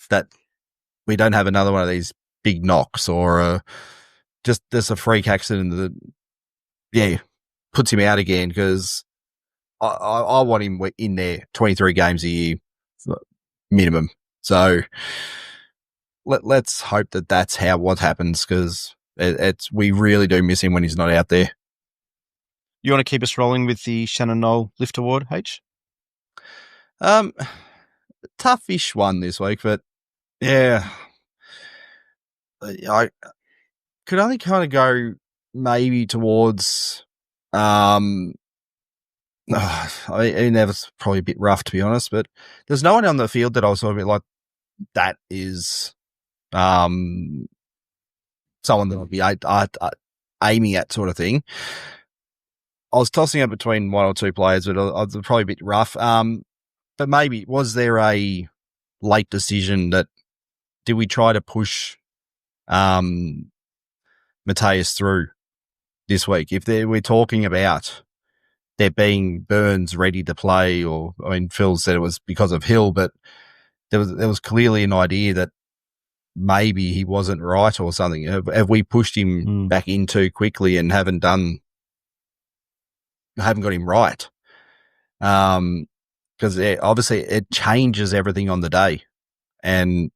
that we don't have another one of these big knocks or just a freak accident that, puts him out again, because I want him in there 23 games a year minimum. So let's hope that that's what happens, because we really do miss him when he's not out there. You want to keep us rolling with the Shannon Knoll Lift Award, H? Toughish one this week, but yeah, I could only kind of go maybe towards, I mean, that was probably a bit rough, to be honest, but there's no one on the field that I was sort of a bit like, that is someone that I'd be aiming at, sort of thing. I was tossing up between one or two players, but I was probably a bit rough. But maybe, was there a late decision that, did we try to push Mateus through this week? If we're talking about there being Burns ready to play, or, I mean, Phil said it was because of Hill, but there was clearly an idea that maybe he wasn't right or something. Have we pushed him back in too quickly and haven't got him right? Because obviously it changes everything on the day, and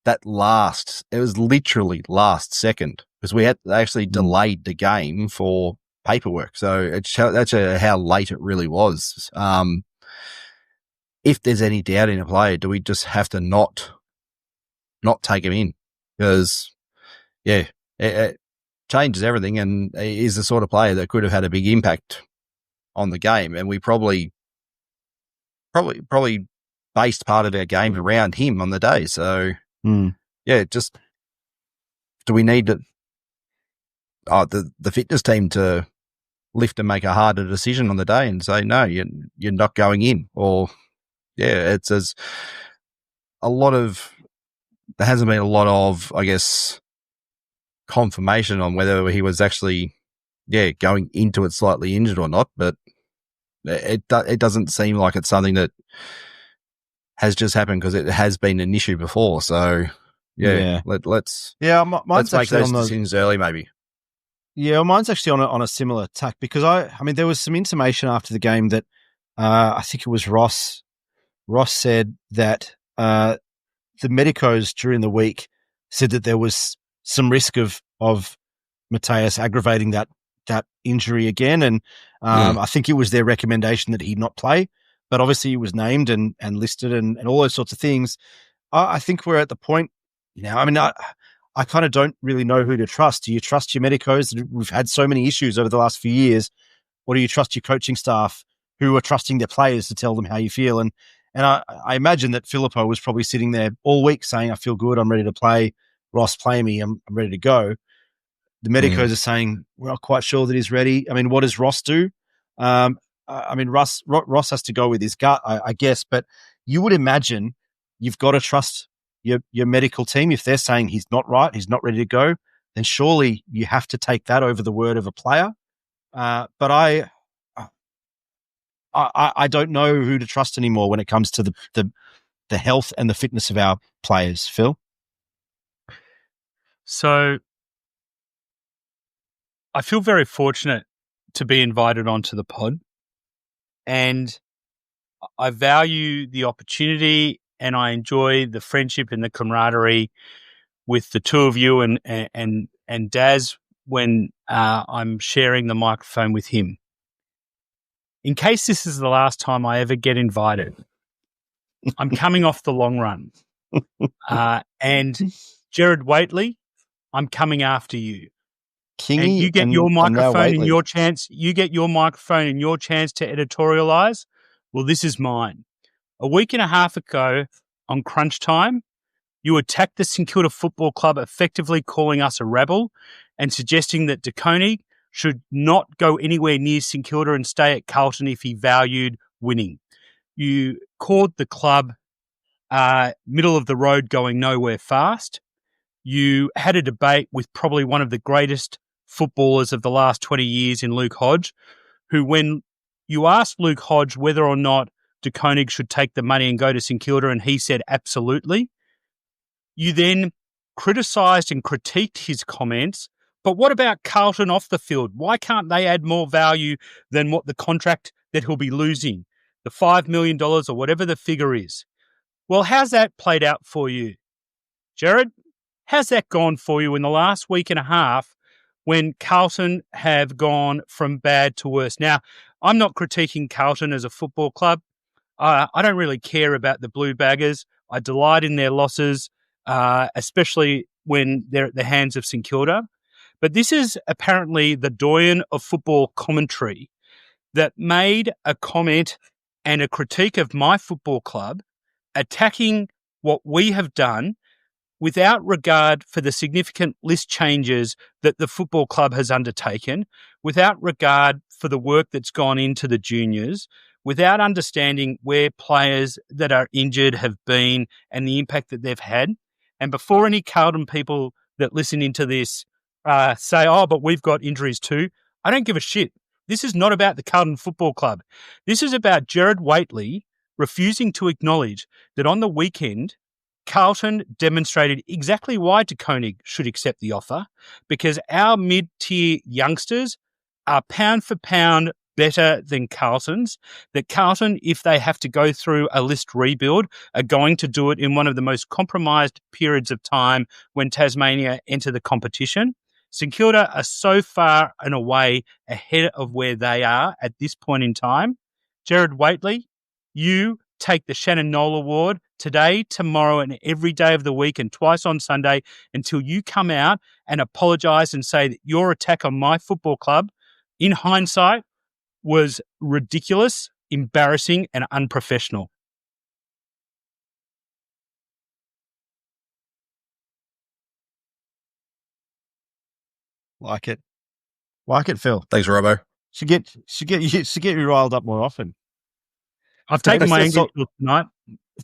it was literally last second, because we had actually delayed the game for paperwork. So that's how late it really was. If there's any doubt in a player, do we just have to not take him in? Because it changes everything, and he is the sort of player that could have had a big impact on the game, and we probably based part of our game around him on the day. So just, do we need the fitness team to lift and make a harder decision on the day and say, no, you're not going in? Or it's as there hasn't been a lot of, I guess, confirmation on whether he was actually going into it slightly injured or not, but it doesn't seem like it's something that has just happened, because it has been an issue before. So let's make those decisions early, maybe. Yeah, mine's actually on a similar tack, because I mean, there was some intimation after the game that I think it was Ross said that the medicos during the week said that there was some risk of Mateus aggravating that injury again, and I think it was their recommendation that he not play, but obviously he was named and listed and all those sorts of things. I think we're at the point now. I mean, I kind of don't really know who to trust. Do you trust your medicos? We've had so many issues over the last few years. Or do you trust your coaching staff who are trusting their players to tell them how you feel? And I imagine that Filippo was probably sitting there all week saying, I feel good, I'm ready to play. Ross, play me, I'm ready to go. The medicos are saying, we're not quite sure that he's ready. I mean, what does Ross do? I mean, Ross has to go with his gut, I guess, but you would imagine you've got to trust your medical team. If they're saying he's not right, he's not ready to go, then surely you have to take that over the word of a player. But I don't know who to trust anymore when it comes to the health and the fitness of our players, Phil. So I feel very fortunate to be invited onto the pod, and I value the opportunity, and I enjoy the friendship and the camaraderie with the two of you and Daz when I'm sharing the microphone with him. In case this is the last time I ever get invited, I'm coming off the long run. And Jared Waitley, I'm coming after you. Kingy, and you get your microphone and your chance. You get your microphone and your chance to editorialize. Well, this is mine. A week and a half ago on Crunch Time, you attacked the St Kilda Football Club, effectively calling us a rebel and suggesting that De Koning should not go anywhere near St Kilda and stay at Carlton if he valued winning. You called the club middle of the road, going nowhere fast. You had a debate with probably one of the greatest footballers of the last 20 years in Luke Hodge, who, when you asked Luke Hodge whether or not De Koning should take the money and go to St Kilda, and he said absolutely, you then criticised and critiqued his comments. But what about Carlton off the field? Why can't they add more value than what the contract that he'll be losing, the $5 million or whatever the figure is? Well, how's that played out for you, Jared? How's that gone for you in the last week and a half when Carlton have gone from bad to worse? Now, I'm not critiquing Carlton as a football club. I don't really care about the Blue Baggers. I delight in their losses, especially when they're at the hands of St Kilda. But this is apparently the doyen of football commentary that made a comment and a critique of my football club, attacking what we have done without regard for the significant list changes that the football club has undertaken, without regard for the work that's gone into the juniors, without understanding where players that are injured have been and the impact that they've had. And before any Carlton people that listen into this say, oh, but we've got injuries too, I don't give a shit. This is not about the Carlton Football Club. This is about Jared Waitley refusing to acknowledge that on the weekend, Carlton demonstrated exactly why De Koning should accept the offer, because our mid-tier youngsters are pound for pound better than Carlton's, that Carlton, if they have to go through a list rebuild, are going to do it in one of the most compromised periods of time when Tasmania enter the competition. St Kilda are so far and away ahead of where they are at this point in time. Jared Waitley, you take the Shannon Knoll Award today, tomorrow, and every day of the week, and twice on Sunday, until you come out and apologise and say that your attack on my football club, in hindsight, was ridiculous, embarrassing, and unprofessional. Like it, Phil. Thanks, Robbo. Should get you riled up more often. I've taken my English tonight.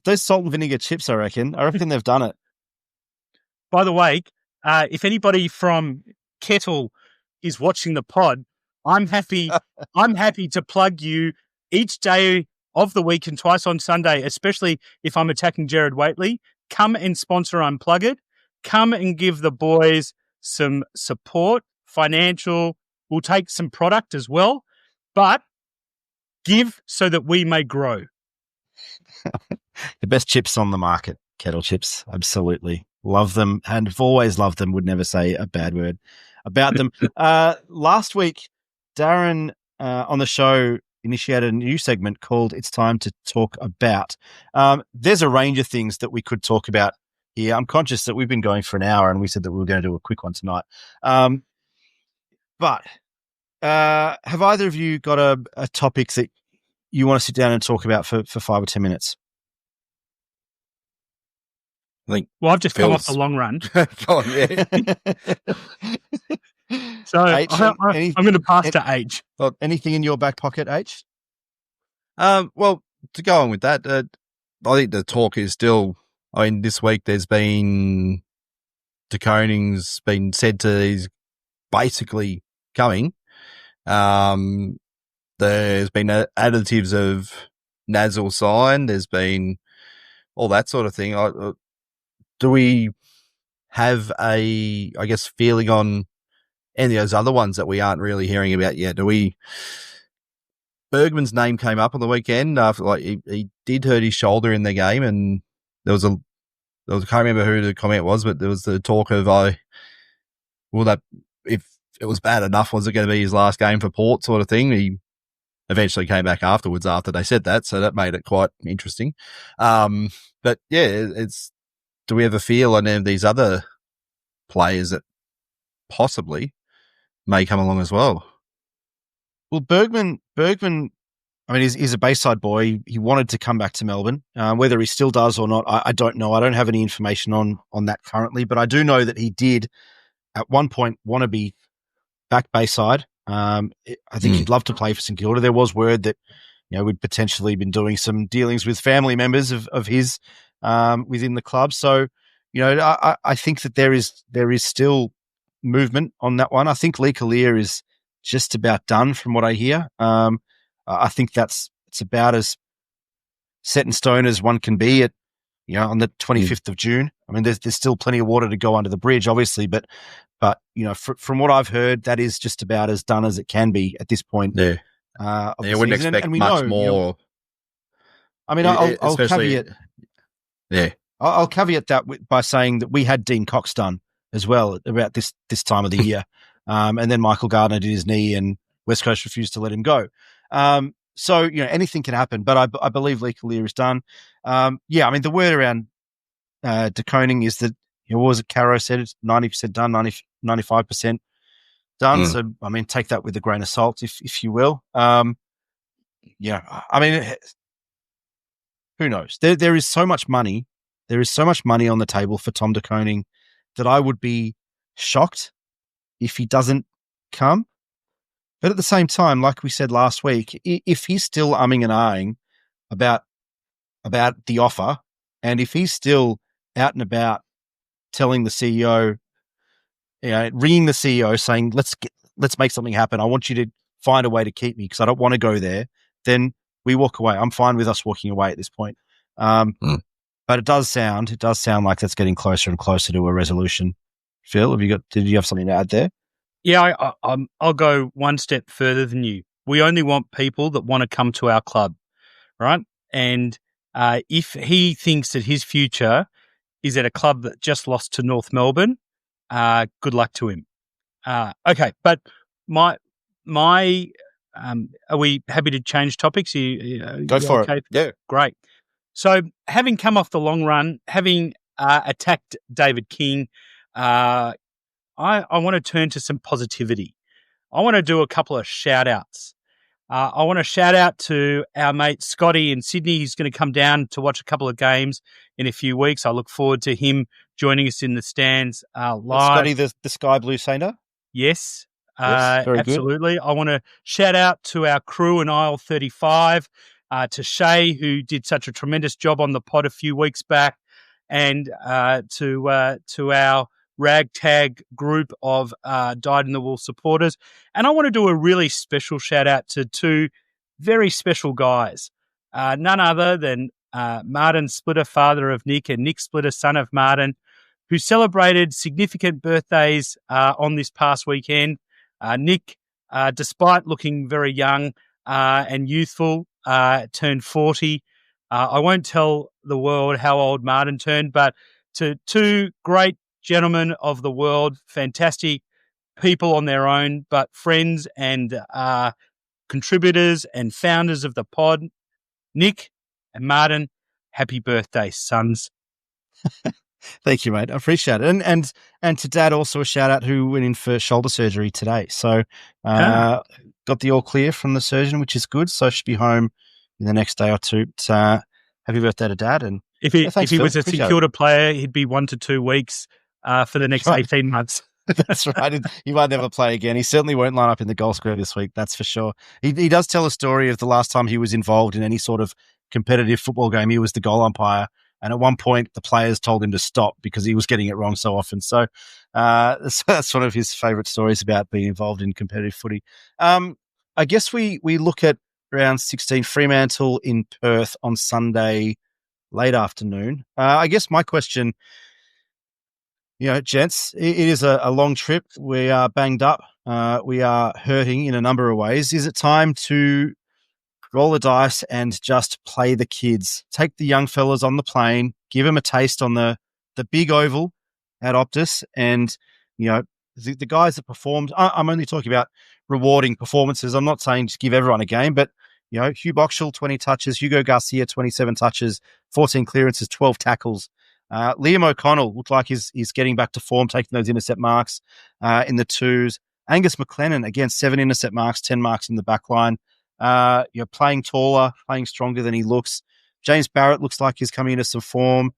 Those salt and vinegar chips, I reckon they've done it. By the way, if anybody from Kettle is watching the pod, I'm happy to plug you each day of the week and twice on Sunday, especially if I'm attacking Jared Waitley. Come and sponsor Unplug It. Come and give the boys some support, financial. We'll take some product as well, but give so that we may grow. The best chips on the market, Kettle chips. Absolutely. Love them and have always loved them. Would never say a bad word about them. Last week, Darren on the show initiated a new segment called It's Time to Talk About. There's a range of things that we could talk about here. I'm conscious that we've been going for an hour and we said that we were going to do a quick one tonight. But have either of you got a topic that you want to sit down and talk about for 5 or 10 minutes? Well, I've just come off the long run. Go on, yeah. So I'm going to pass to H. Well, anything in your back pocket, H? Well, to go on with that, I think the talk is still, this week there's been De Koning's been said to he's basically coming. There's been additives of Nazil signed. There's been all that sort of thing. Do we have a, feeling on any of those other ones that we aren't really hearing about yet? Bergman's name came up on the weekend after he did hurt his shoulder in the game, and there was I can't remember who the comment was, but there was the talk of if it was bad enough, was it going to be his last game for Port sort of thing? He eventually came back afterwards after they said that, so that made it quite interesting. But yeah, do we have a feel on any of these other players that possibly may come along as well? Well, Bergman, he's a Bayside boy. He wanted to come back to Melbourne. Whether he still does or not, I don't know. I don't have any information on that currently, but I do know that he did at one point want to be back Bayside. I think he'd love to play for St Kilda. There was word that, we'd potentially been doing some dealings with family members of his within the club. So, I think that there is still movement on that one. I think Lee Collier is just about done from what I hear. I think it's about as set in stone as one can be on the 25th of June. I mean, there's still plenty of water to go under the bridge, obviously, but from what I've heard, that is just about as done as it can be at this point. Yeah. I wouldn't expect much more. I'll caveat. Yeah. I'll caveat that by saying that we had Dean Cox done as well about this time of the year. And then Michael Gardner did his knee and West Coast refused to let him go. So, anything can happen, but I believe Lee Collier is done. The word around De Koning is that, what was it Caro said? It's 90% done, 95% done. So, take that with a grain of salt, if you will. Who knows? There is so much money. There is so much money on the table for Tom De Koning that I would be shocked if he doesn't come. But at the same time, like we said last week, if he's still umming and ahhing about the offer, and if he's still out and about telling the CEO, ringing the CEO saying, let's make something happen. I want you to find a way to keep me because I don't want to go there. Then we walk away. I'm fine with us walking away at this point. But it does sound like that's getting closer and closer to a resolution. Phil, did you have something to add there? Yeah, I'll go one step further than you. We only want people that want to come to our club, right? And if he thinks that his future is at a club that just lost to North Melbourne, good luck to him. Okay, but my are we happy to change topics? Go for it. Yeah, great. So having come off the long run, having attacked David King, I want to turn to some positivity. I want to do a couple of shout-outs. I want to shout out to our mate Scotty in Sydney. He's going to come down to watch a couple of games in a few weeks. I look forward to him joining us in the stands live. Scotty, the Sky Blue Sainter? Yes. Very absolutely. good. I want to shout out to our crew in aisle 35, to Shay, who did such a tremendous job on the pod a few weeks back, and to our ragtag group of dyed-in-the-wool supporters. And I want to do a really special shout-out to two very special guys, none other than Martin Splitter, father of Nick, and Nick Splitter, son of Martin, who celebrated significant birthdays on this past weekend. Nick, despite looking very young and youthful, turned 40. I won't tell the world how old Martin turned, but to two great gentlemen of the world, fantastic people on their own, but friends and contributors and founders of the pod, Nick and Martin, happy birthday, sons. Thank you, mate. I appreciate it. And to Dad also a shout out who went in for shoulder surgery today. So got the all clear from the surgeon, which is good. So should be home in the next day or two. Happy birthday to Dad. And if he was a St Kilda player, he'd be 1 to 2 weeks for the next 18 months. That's right. He might never play again. He certainly won't line up in the goal square this week. That's for sure. He does tell a story of the last time he was involved in any sort of competitive football game. He was the goal umpire. And at one point, the players told him to stop because he was getting it wrong so often. So that's one of his favourite stories about being involved in competitive footy. I guess we look at round 16, Fremantle in Perth on Sunday, late afternoon. I guess my question, gents, it is a long trip. We are banged up. We are hurting in a number of ways. Is it time to roll the dice and just play the kids? Take the young fellas on the plane, give them a taste on the big oval at Optus, and the guys that performed. I'm only talking about rewarding performances. I'm not saying just give everyone a game, but Hugh Boxall 20 touches, Hugo Garcia 27 touches, 14 clearances, 12 tackles. Liam O'Connell looked like he's getting back to form, taking those intercept marks in the twos. Angus McLennan, again, 7 intercept marks, 10 marks in the back line. Playing taller, playing stronger than he looks. James Barrett looks like he's coming into some form.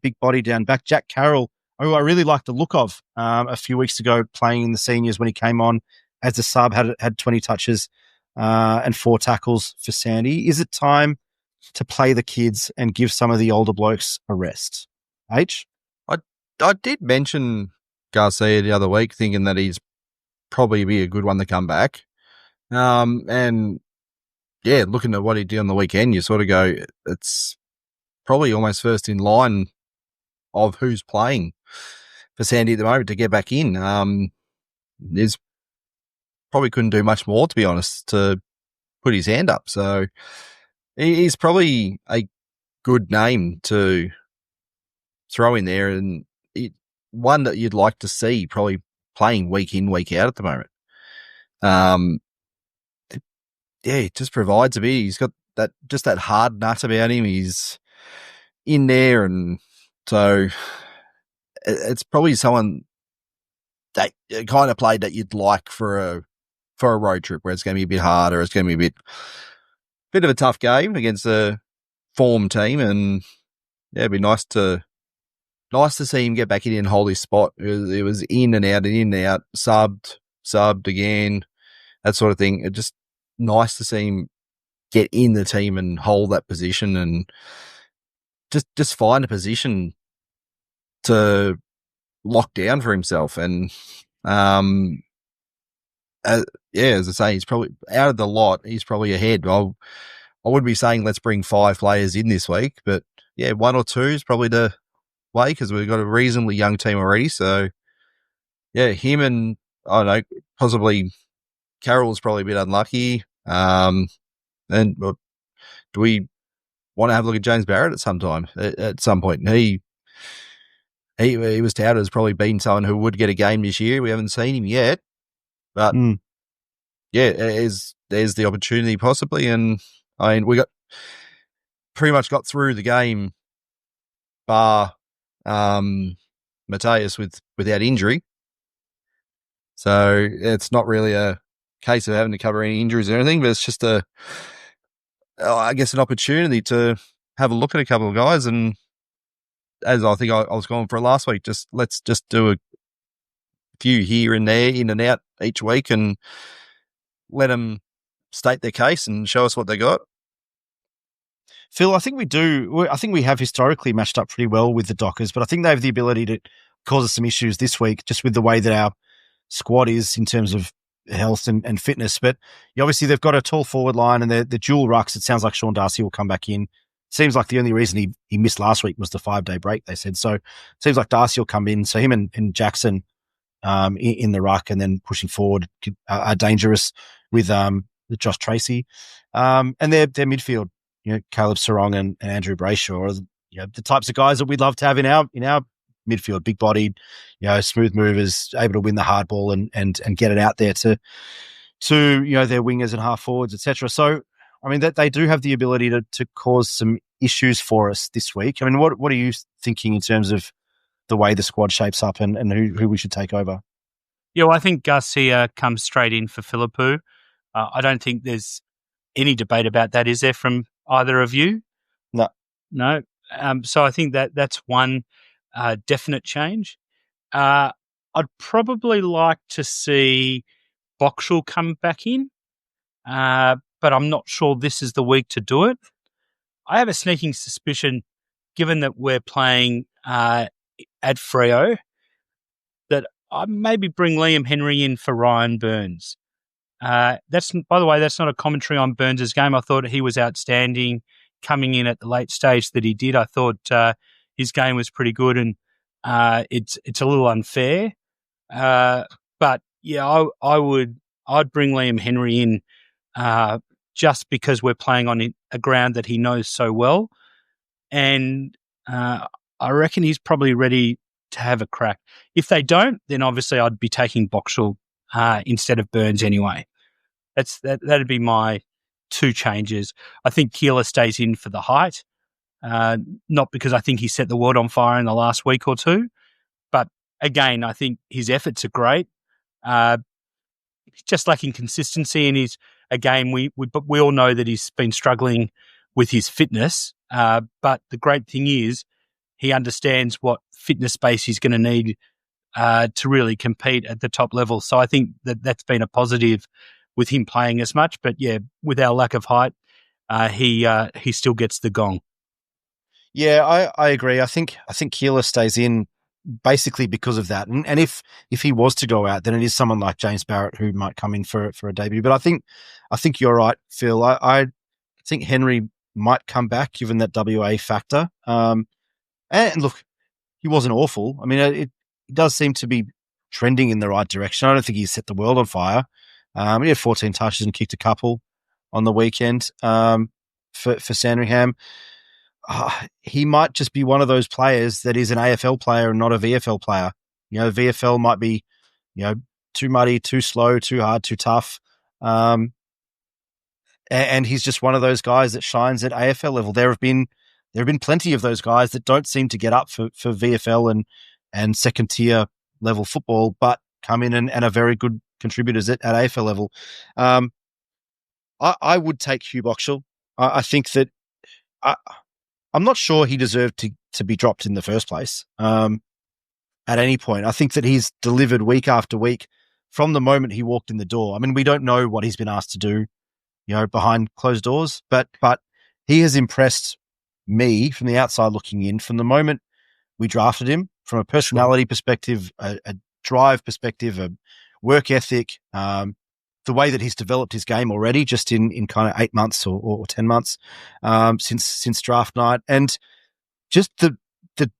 Big body down back. Jack Carroll, who I really liked the look of a few weeks ago playing in the seniors when he came on as a sub, had 20 touches and 4 tackles for Sandy. Is it time to play the kids and give some of the older blokes a rest? H? I did mention Garcia the other week, thinking that he's probably be a good one to come back. And yeah, looking at what he did on the weekend, you sort of go, it's probably almost first in line of who's playing for Sandy at the moment to get back in. There's probably couldn't do much more, to be honest, to put his hand up. So he's probably a good name to throw in there, and one that you'd like to see probably playing week in, week out at the moment. It just provides a bit. He's got that hard nut about him. He's in there, and so it's probably someone that kind of play that you'd like for a road trip where it's going to be a bit harder. It's going to be a bit of a tough game against a form team, and yeah, it'd be nice to see him get back in and hold his spot. It was in and out, subbed again, that sort of thing. It just nice to see him get in the team and hold that position and just find a position to lock down for himself. And as I say, he's probably out of the lot. He's probably ahead. I would be saying let's bring 5 players in this week, but yeah, 1 or 2 is probably the way because we've got a reasonably young team already. So yeah, him and I don't know, possibly Carroll's probably a bit unlucky. And do we want to have a look at James Barrett at some point? He was touted as probably being someone who would get a game this year. We haven't seen him yet, but yeah, there's the opportunity possibly. And I mean, we pretty much got through the game bar Mateus without injury. So it's not really a case of having to cover any injuries or anything, but it's just an opportunity to have a look at a couple of guys. And as I think I was going for last week, let's do a few here and there, in and out each week, and let them state their case and show us what they got. Phil, I think we do. I think we have historically matched up pretty well with the Dockers, but I think they have the ability to cause us some issues this week just with the way that our squad is in terms of health and fitness. But obviously they've got a tall forward line and the dual rucks. It sounds like Sean Darcy will come back in. Seems like the only reason he missed last week was the 5-day break, they said. So it seems like Darcy will come in. So him and Jackson in the ruck and then pushing forward are dangerous with Josh Tracy. And their midfield, Caleb Sarong and Andrew Brayshaw are the types of guys that we'd love to have in our midfield, big bodied, smooth movers, able to win the hard ball and get it out there to their wingers and half forwards, etc. So I mean that they do have the ability to cause some issues for us this week. I mean, what are you thinking in terms of the way the squad shapes up and who we should take over? Yeah, well, I think Garcia comes straight in for Philippou. I don't think there's any debate about that, is there, from either of you? No. So I think that's one definite change. I'd probably like to see Boxall come back in, but I'm not sure this is the week to do it. I have a sneaking suspicion, given that we're playing at Freo, that I maybe bring Liam Henry in for Ryan Burns. That's, by the way, that's not a commentary on Burns' game. I thought he was outstanding coming in at the late stage that he did. I thought his game was pretty good, and it's a little unfair. But yeah, I'd bring Liam Henry in just because we're playing on a ground that he knows so well, and I reckon he's probably ready to have a crack. If they don't, then obviously I'd be taking Boxall instead of Burns anyway. That'd be my 2 changes. I think Keeler stays in for the height, not because I think he set the world on fire in the last week or 2, but again, I think his efforts are great. He's just lacking consistency, and we all know that he's been struggling with his fitness. But the great thing is he understands what fitness base he's going to need to really compete at the top level. So I think that's been a positive with him playing as much. But yeah, with our lack of height, he still gets the gong. Yeah, I agree. I think Keeler stays in basically because of that. And if he was to go out, then it is someone like James Barrett who might come in for a debut. But I think you're right, Phil. I think Henry might come back given that WA factor. And look, he wasn't awful. I mean, it does seem to be trending in the right direction. I don't think he set the world on fire. He had 14 touches and kicked a couple on the weekend for Sandringham. He might just be one of those players that is an AFL player and not a VFL player. VFL might be, too muddy, too slow, too hard, too tough. And he's just one of those guys that shines at AFL level. There have been plenty of those guys that don't seem to get up for VFL and second tier level football, but come in and are very good contributors at AFL level. I would take Hugh Boxall. I think that I'm not sure he deserved to be dropped in the first place at any point. I think that he's delivered week after week from the moment he walked in the door. I mean, we don't know what he's been asked to do, behind closed doors, but he has impressed me from the outside looking in from the moment we drafted him, from a personality perspective, a drive perspective, a work ethic, the way that he's developed his game already just in kind of 8 months or 10 months since draft night. And just the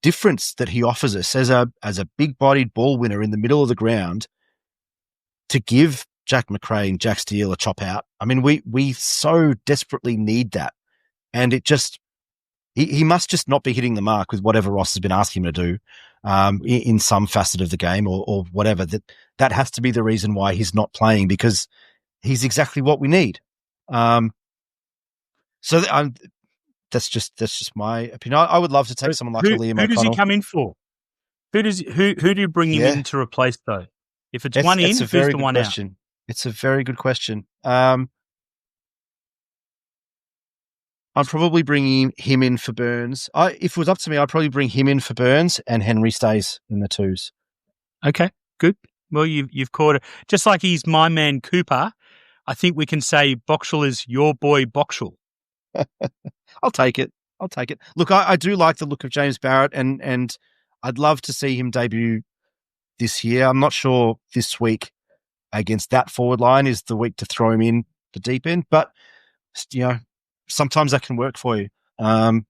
difference that he offers us as a big-bodied ball winner in the middle of the ground to give Jack McRae and Jack Steele a chop out. I mean, we so desperately need that. And it just, he must just not be hitting the mark with whatever Ross has been asking him to do in some facet of the game or whatever. That has to be the reason why he's not playing, because he's exactly what we need. That's just my opinion. I would love to take someone like Liam O'Connell. Who does he come in for? Who do you bring him in to replace though? If it's one in, who's the one out? It's a very good question. I'm probably bringing him in for Burns. If it was up to me, I'd probably bring him in for Burns and Henry stays in the twos. Okay, good. Well, you've caught it. Just like he's my man Cooper, I think we can say Boxall is your boy Boxall. I'll take it. Look, I do like the look of James Barrett, and I'd love to see him debut this year. I'm not sure this week against that forward line is the week to throw him in the deep end, but sometimes that can work for you. So I'm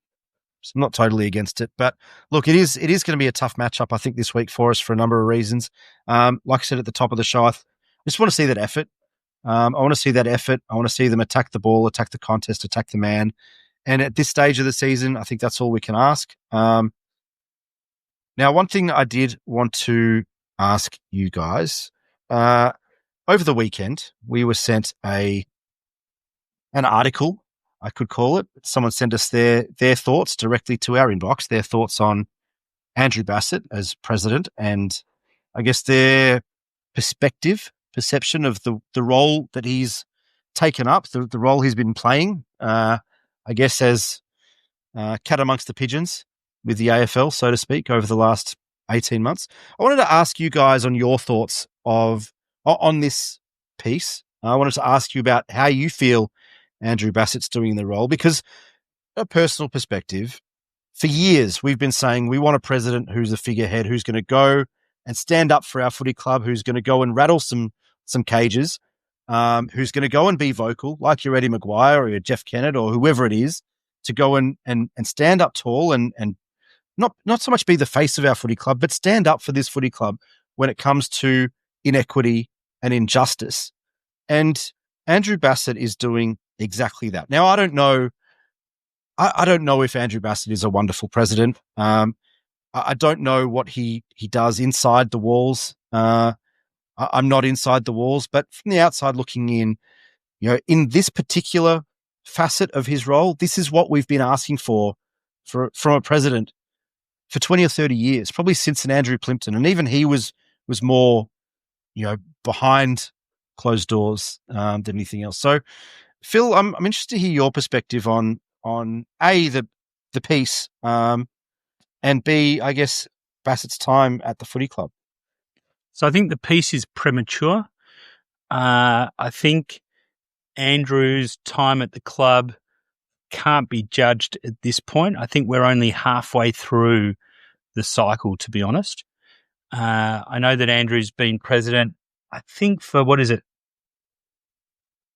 not totally against it, but look, it is going to be a tough matchup, I think, this week for us for a number of reasons. Like I said at the top of the show, I just want to see that effort. I want to see that effort. I want to see them attack the ball, attack the contest, attack the man. And at this stage of the season, I think that's all we can ask. Now, one thing I did want to ask you guys, over the weekend, we were sent an article, I could call it. Someone sent us their thoughts directly to our inbox, their thoughts on Andrew Bassett as president, and I guess their perception of the role that he's taken up, the role he's been playing, I guess as cat amongst the pigeons with the AFL, so to speak, over the last 18 months. I wanted to ask you guys on your thoughts on this piece. I wanted to ask you about how you feel Andrew Bassett's doing the role, because a personal perspective, for years we've been saying we want a president who's a figurehead, who's going to go and stand up for our footy club, who's going to go and rattle some cages, who's going to go and be vocal, like your Eddie Maguire or your Jeff Kennett or whoever it is, to go and stand up tall and not so much be the face of our footy club, but stand up for this footy club when it comes to inequity and injustice. And Andrew Bassett is doing exactly that. Now, I don't know if Andrew Bassett is a wonderful president. I don't know what he does inside the walls. I'm not inside the walls, but from the outside looking in, in this particular facet of his role, this is what we've been asking from a president for 20 or 30 years, probably since an Andrew Plimpton. And even he was more, behind closed doors than anything else. So, Phil, I'm interested to hear your perspective on A, the piece, and B, I guess, Bassett's time at the footy club. So I think the piece is premature. I think Andrew's time at the club can't be judged at this point. I think we're only halfway through the cycle, to be honest. I know that Andrew's been president, I think, for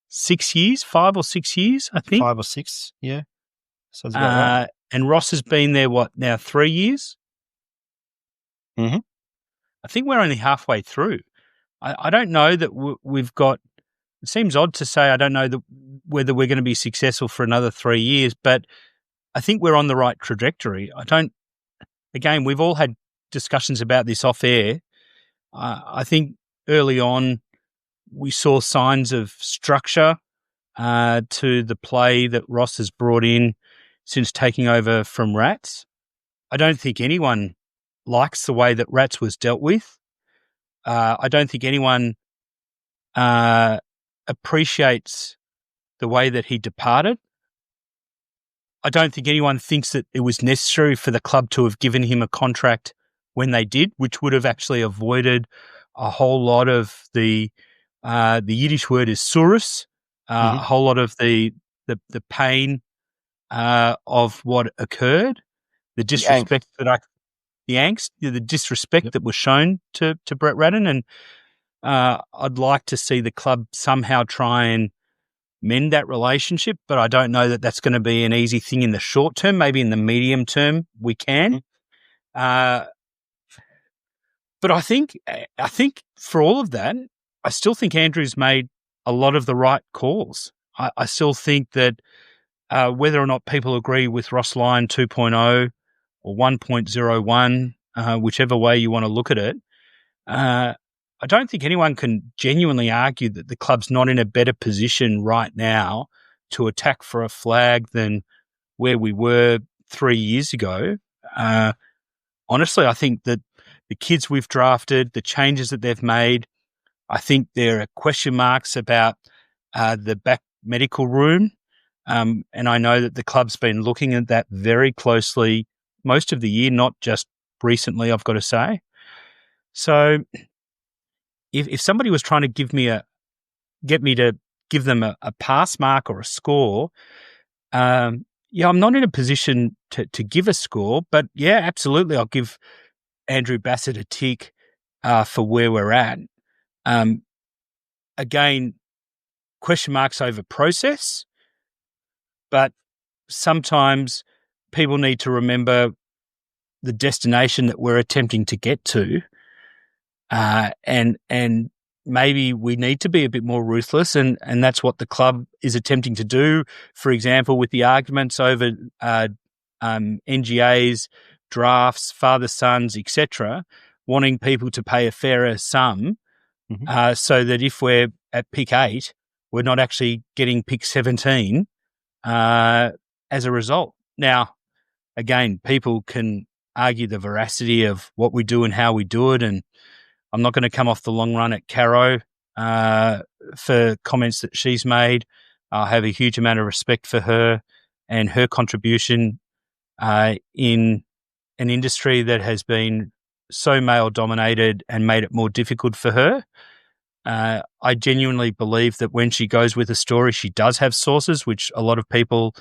6 years, 5 or 6 years, I think. 5 or 6, yeah. So it's about right. And Ross has been there, 3 years? Mm-hmm. I think we're only halfway through. I don't know that we've got – it seems odd to say I don't know whether we're going to be successful for another 3 years, but I think we're on the right trajectory. Again, we've all had discussions about this off air. I think early on we saw signs of structure to the play that Ross has brought in since taking over from Rats. I don't think anyone likes the way that Rats was dealt with. I don't think anyone appreciates the way that he departed. I don't think anyone thinks that it was necessary for the club to have given him a contract when they did, which would have actually avoided a whole lot of the Yiddish word is surus, a whole lot of the pain of what occurred, the disrespect the angst, the disrespect that was shown to Brett Radden, and I'd like to see the club somehow try and mend that relationship, but I don't know that that's going to be an easy thing in the short term. Maybe in the medium term we can. But I think for all of that, I still think Andrew's made a lot of the right calls. I still think that whether or not people agree with Ross Lyon 2.0 or 1.01, whichever way you want to look at it, I don't think anyone can genuinely argue that the club's not in a better position right now to attack for a flag than where we were 3 years ago. Honestly, I think that the kids we've drafted, the changes that they've made, I think there are question marks about the back medical room. And I know that the club's been looking at that very closely most of the year, not just recently, I've got to say. So if somebody was trying to get me to give them a pass mark or a score, I'm not in a position to give a score, but yeah, absolutely, I'll give Andrew Bassett a tick for where we're at. Again, question marks over process, but sometimes people need to remember the destination that we're attempting to get to. And maybe we need to be a bit more ruthless, and that's what the club is attempting to do. For example, with the arguments over NGAs, drafts, father-sons, etc., wanting people to pay a fairer sum, so that if we're at pick 8, we're not actually getting pick 17 as a result. Now, again, people can argue the veracity of what we do and how we do it, and I'm not going to come off the long run at Caro for comments that she's made. I have a huge amount of respect for her and her contribution in an industry that has been so male-dominated and made it more difficult for her. I genuinely believe that when she goes with a story, she does have sources, which a lot of people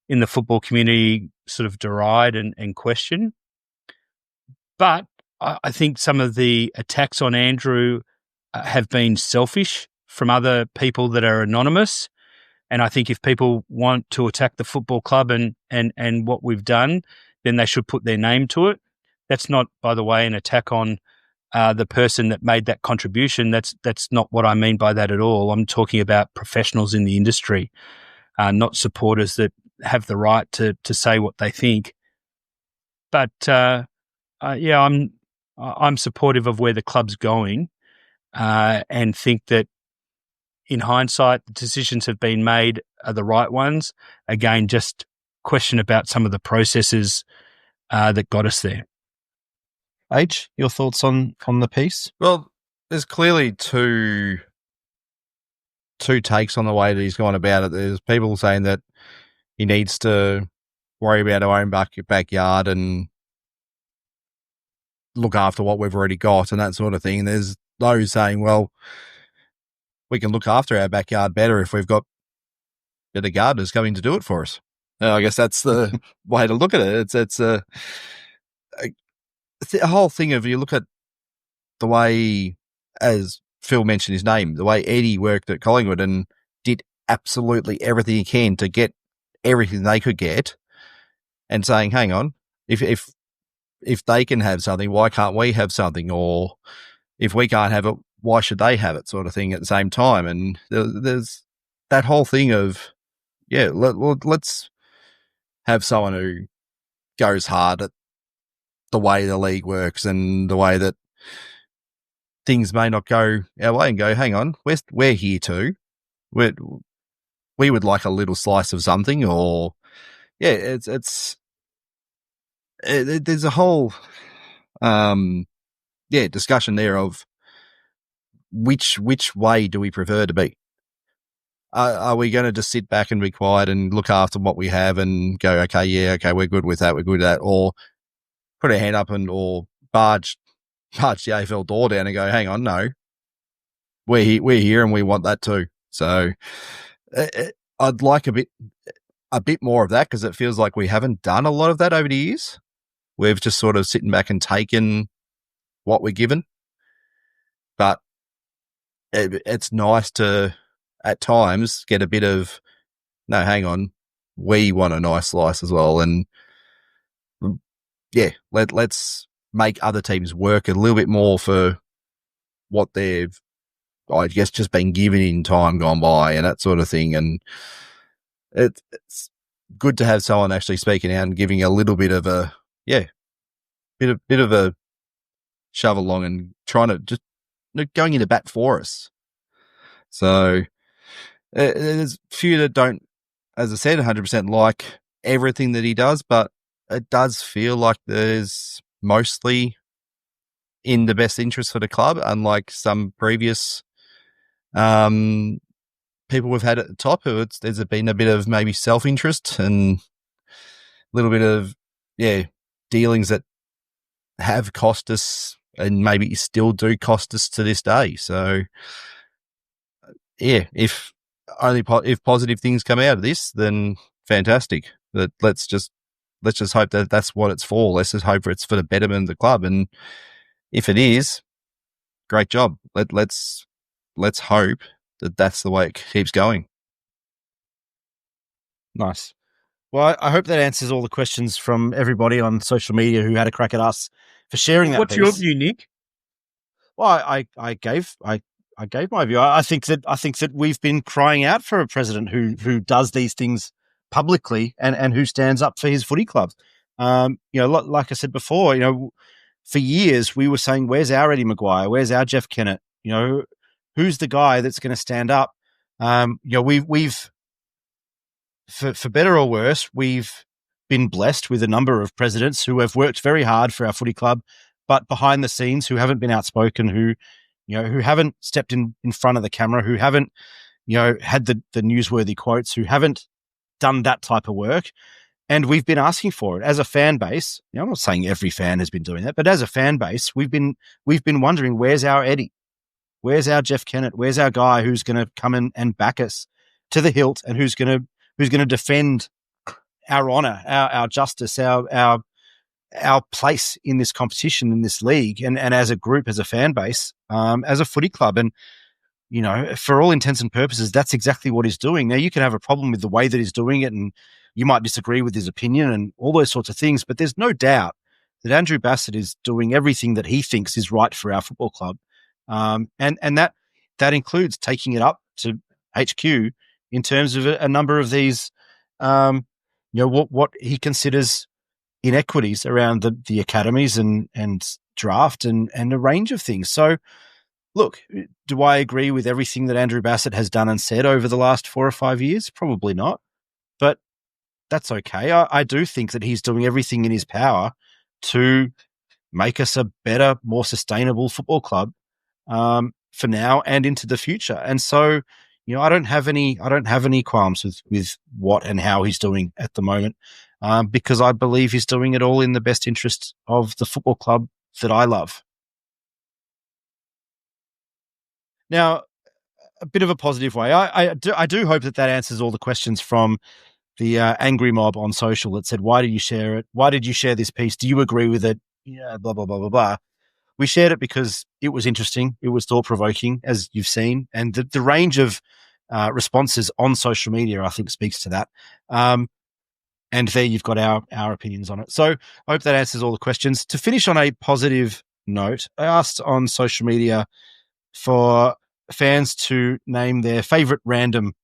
in the football community sort of deride and question. But I think some of the attacks on Andrew have been selfish from other people that are anonymous. And I think if people want to attack the football club and what we've done, then they should put their name to it. That's not, by the way, an attack on the person that made that contribution. That's not what I mean by that at all. I'm talking about professionals in the industry, not supporters that have the right to say what they think. But I'm supportive of where the club's going, and think that in hindsight, the decisions have been made are the right ones. Again, just question about some of the processes that got us there. H, your thoughts on the piece? Well, there's clearly two takes on the way that he's gone about it. There's people saying that he needs to worry about our own backyard and look after what we've already got and that sort of thing. And there's those saying, well, we can look after our backyard better if we've got better gardeners coming to do it for us. And I guess that's the way to look at it. It's a whole thing of, you look at the way, as Phil mentioned his name, the way Eddie worked at Collingwood and did absolutely everything he can to get everything they could get, and saying, hang on, if they can have something, why can't we have something? Or if we can't have it, why should they have it, sort of thing at the same time. And there's that whole thing of, let's have someone who goes hard at the way the league works and the way that things may not go our way, and go, hang on, we're here too. We would like a little slice of something. Or there's a whole discussion there of which way do we prefer to be? Are we going to just sit back and be quiet and look after what we have and go, okay, we're good with that, or put our hand up or barge the AFL door down and go, hang on, no, we're here and we want that too. So I'd like a bit more of that, because it feels like we haven't done a lot of that over the years. We've just sort of sitting back and taken what we're given. But it's nice to, at times, get a bit of, no, hang on, we want a nice slice as well. And let's make other teams work a little bit more for what they've, I guess, just been given in time gone by and that sort of thing. And it's good to have someone actually speaking out and giving a little bit of a, bit of a shove along and trying to just going into bat for us. So there's a few that don't, as I said, 100% like everything that he does, but it does feel like there's mostly in the best interest for the club, unlike some previous people we've had at the top who there's been a bit of maybe self-interest and a little bit of, dealings that have cost us and maybe still do cost us to this day. So, if positive things come out of this, then fantastic. But let's just hope that that's what it's for. Let's just hope it's for the betterment of the club. And if it is, great job. Let's hope that that's the way it keeps going. Nice. Well, I hope that answers all the questions from everybody on social media who had a crack at us for sharing that. What's your view, Nick? Well, I gave my view. I think that we've been crying out for a president who does these things publicly and who stands up for his footy club. Like I said before, for years we were saying, where's our Eddie Maguire? Where's our Jeff Kennett? Who's the guy that's going to stand up? We've for better or worse, we've been blessed with a number of presidents who have worked very hard for our footy club, but behind the scenes who haven't been outspoken, who haven't stepped in front of the camera, who haven't, had the newsworthy quotes, who haven't done that type of work. And we've been asking for it as a fan base. I'm not saying every fan has been doing that, but as a fan base, we've been wondering, where's our Eddie? Where's our Jeff Kennett? Where's our guy who's going to come in and back us to the hilt, and who's going to defend our honour, our justice, our place in this competition, in this league, and as a group, as a fan base, as a footy club. And, for all intents and purposes, that's exactly what he's doing. Now, you can have a problem with the way that he's doing it, and you might disagree with his opinion and all those sorts of things, but there's no doubt that Andrew Bassett is doing everything that he thinks is right for our football club. And that includes taking it up to HQ in terms of a number of these, what he considers inequities around the academies and draft and a range of things. So, look, do I agree with everything that Andrew Bassett has done and said over the last 4 or 5 years? Probably not, but that's okay. I do think that he's doing everything in his power to make us a better, more sustainable football club for now and into the future. And so, I don't have any qualms with what and how he's doing at the moment, because I believe he's doing it all in the best interest of the football club that I love. Now, a bit of a positive way. I do hope that answers all the questions from the angry mob on social that said, why did you share it? Why did you share this piece? Do you agree with it? Yeah, blah, blah, blah, blah, blah. We shared it because it was interesting. It was thought-provoking, as you've seen. And the range of responses on social media, I think, speaks to that. And there you've got our opinions on it. So I hope that answers all the questions. To finish on a positive note, I asked on social media for fans to name their favourite random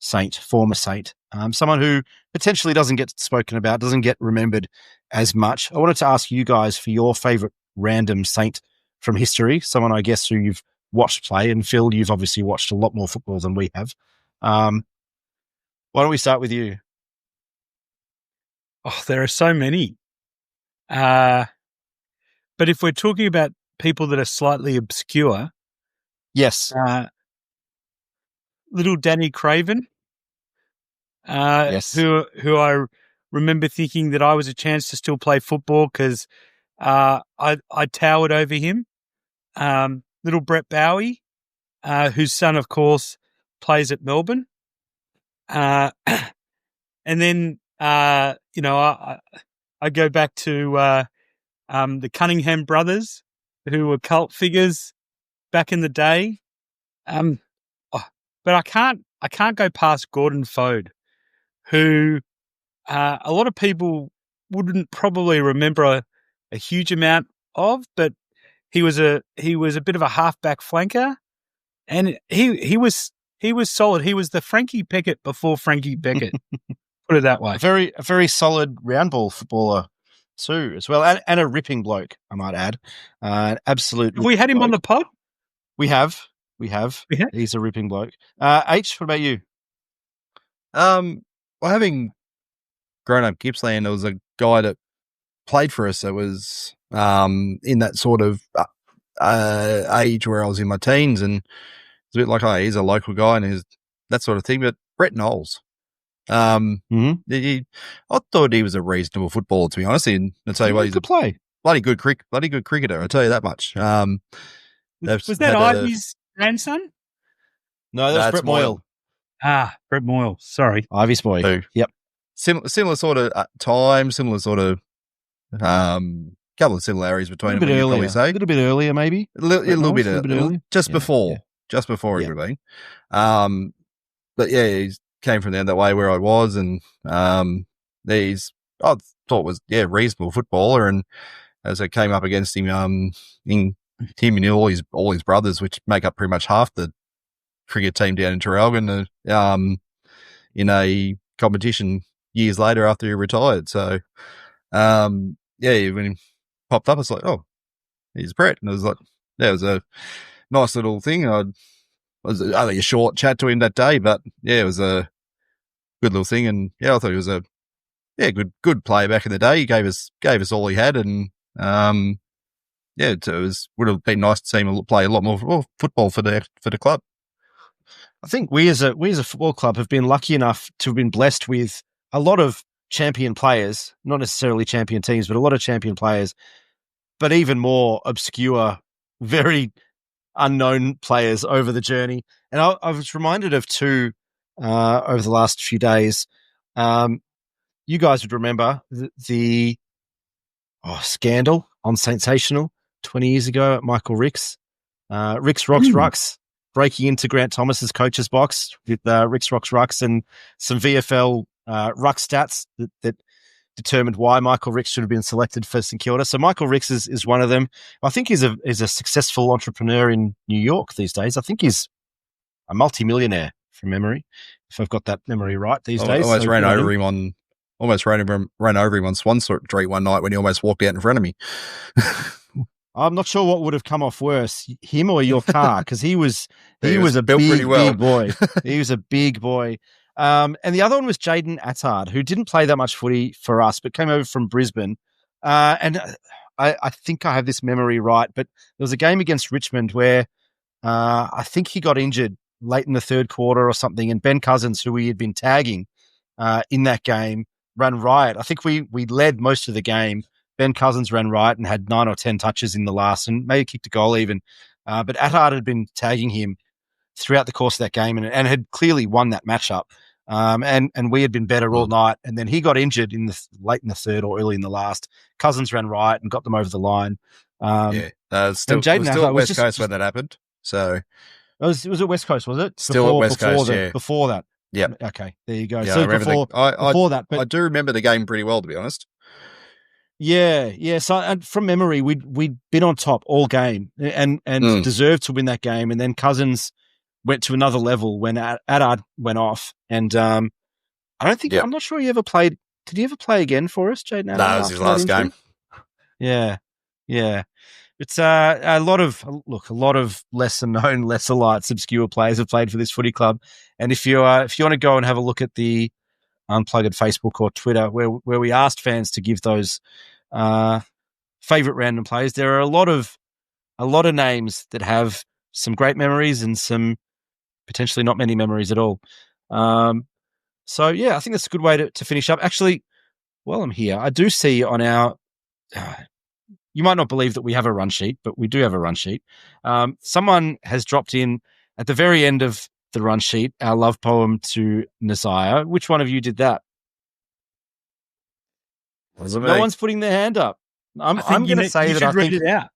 saint, former saint, someone who potentially doesn't get spoken about, doesn't get remembered as much. I wanted to ask you guys for your favourite random saint from history, someone I guess who you've watched play. And Phil, you've obviously watched a lot more football than we have. Why don't we start with you? Oh, there are so many. But if we're talking about people that are slightly obscure, yes, little Danny Craven, yes, who I remember thinking that I was a chance to still play football because I towered over him. Little Brett Bowie, whose son, of course, plays at Melbourne. And then, I go back to the Cunningham brothers, who were cult figures back in the day. But I can't go past Gordon Fode, who a lot of people wouldn't probably remember a huge amount of, but he was a bit of a halfback flanker, and he was solid. He was the Frankie Beckett before Frankie Beckett. Put it that way. A very solid round ball footballer too, as well, and a ripping bloke, I might add. Absolute. Have we had him on the pod? We have. He's a ripping bloke. H, what about you? Well, having grown up Gippsland, there was a guy that played for us that was in that sort of age where I was in my teens, and it's a bit like, he's a local guy and he's that sort of thing. But Brett Knowles, I thought he was a reasonable footballer, to be honest. And I'll tell you what, he's a bloody good cricketer. I'll tell you that much. Was that Ivy's grandson? No, that's Brett Moyle. Brett Moyle. Sorry, Ivy's boy. Who? Yep. Similar sort of time, similar sort of couple of similarities between them. A little bit earlier, maybe. A little bit earlier. Just before everybody. But yeah, he came from that way where I was, and I thought was reasonable footballer, and as I came up against him, in him and all his brothers, which make up pretty much half the cricket team down in Traralgon, in a competition years later after he retired. So, when he popped up, it's like, oh, he's Brett. And it was like, it was a nice little thing. It was only a short chat to him that day, but it was a good little thing. And I thought he was a good player back in the day. He gave us all he had, and it would have been nice to see him play a lot more football for the club. I think we as a football club have been lucky enough to have been blessed with a lot of champion players, not necessarily champion teams, but a lot of champion players, but even more obscure, very unknown players over the journey. And I was reminded of two over the last few days. You guys would remember the scandal on Sensational 20 years ago at Michael Ricks. Ricks Rocks Rucks breaking into Grant Thomas's coach's box with Ricks Rocks Rucks and some VFL ruck stats that determined why Michael Ricks should have been selected for St Kilda. So Michael Ricks is one of them. I think he's a successful entrepreneur in New York these days. I think he's a multimillionaire from memory, if I've got that memory right these days. Almost ran over him on Swan Street one night when he almost walked out in front of me. I'm not sure what would have come off worse, him or your car, because he was a built pretty well. Big boy. He was a big boy. And the other one was Jaden Attard, who didn't play that much footy for us, but came over from Brisbane. And I think I have this memory right, but there was a game against Richmond where I think he got injured late in the third quarter or something, and Ben Cousins, who we had been tagging in that game, ran riot. I think we led most of the game. Ben Cousins ran riot and had 9 or 10 touches in the last, and maybe kicked a goal even. but Attard had been tagging him throughout the course of that game and had clearly won that matchup. And we had been better all night. And then he got injured late in the third or early in the last. Cousins ran right and got them over the line. It was still at West Coast when that happened. So it was at West Coast, was it? Still at West Coast, yeah. Before that. Yeah. Okay, there you go. Yeah, So I remember before that. But I do remember the game pretty well, to be honest. Yeah. So from memory, we'd been on top all game and deserved to win that game. And then Cousins went to another level when Attard went off. And I don't think I'm not sure he ever played. Did he ever play again for us, Jaden? No, it was his last game. Yeah. It's a lot of lesser known, lesser lights, obscure players have played for this footy club. And if you want to go and have a look at the Unplugged Facebook or Twitter, where we asked fans to give those favorite random players, there are a lot of names that have some great memories and some potentially not many memories at all. So yeah, I think that's a good way to finish up. Actually, while I'm here, I do see on our. You might not believe that we have a run sheet, but we do have a run sheet. Someone has dropped in at the very end of the run sheet our love poem to Nasiah. Which one of you did that? No one's putting their hand up. I'm going to say that I think. Read it out.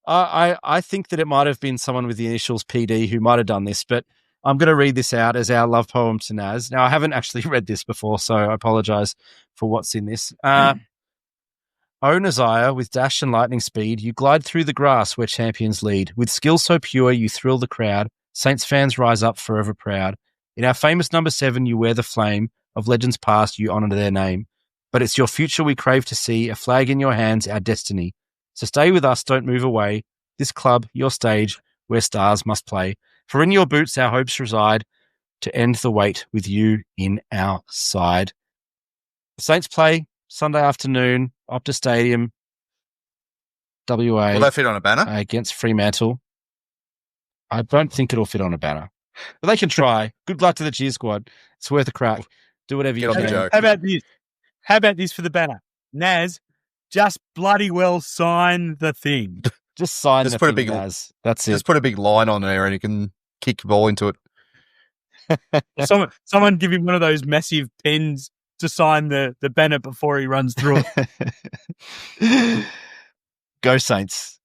I think that it might have been someone with the initials PD who might have done this, but I'm going to read this out as our love poem to Naz. Now, I haven't actually read this before, so I apologize for what's in this. O Nasiah, with dash and lightning speed, you glide through the grass where champions lead. With skill so pure, you thrill the crowd. Saints fans rise up forever proud. In our famous number 7, you wear the flame. Of legends past, you honour their name. But it's your future we crave to see, a flag in your hands, our destiny. So stay with us, don't move away. This club, your stage, where stars must play. For in your boots our hopes reside, to end the wait with you in our side. The Saints play Sunday afternoon, Optus Stadium, WA. Will that fit on a banner? Against Fremantle. I don't think it'll fit on a banner. But they can try. Good luck to the cheer squad. It's worth a crack. Do whatever you can. How about this? How about this for the banner? Naz, just bloody well sign the thing. Just sign the thing, Naz. That's it. Just put a big line on there and you can kick the ball into it. Someone give him one of those massive pens to sign the banner before he runs through it. Go Saints.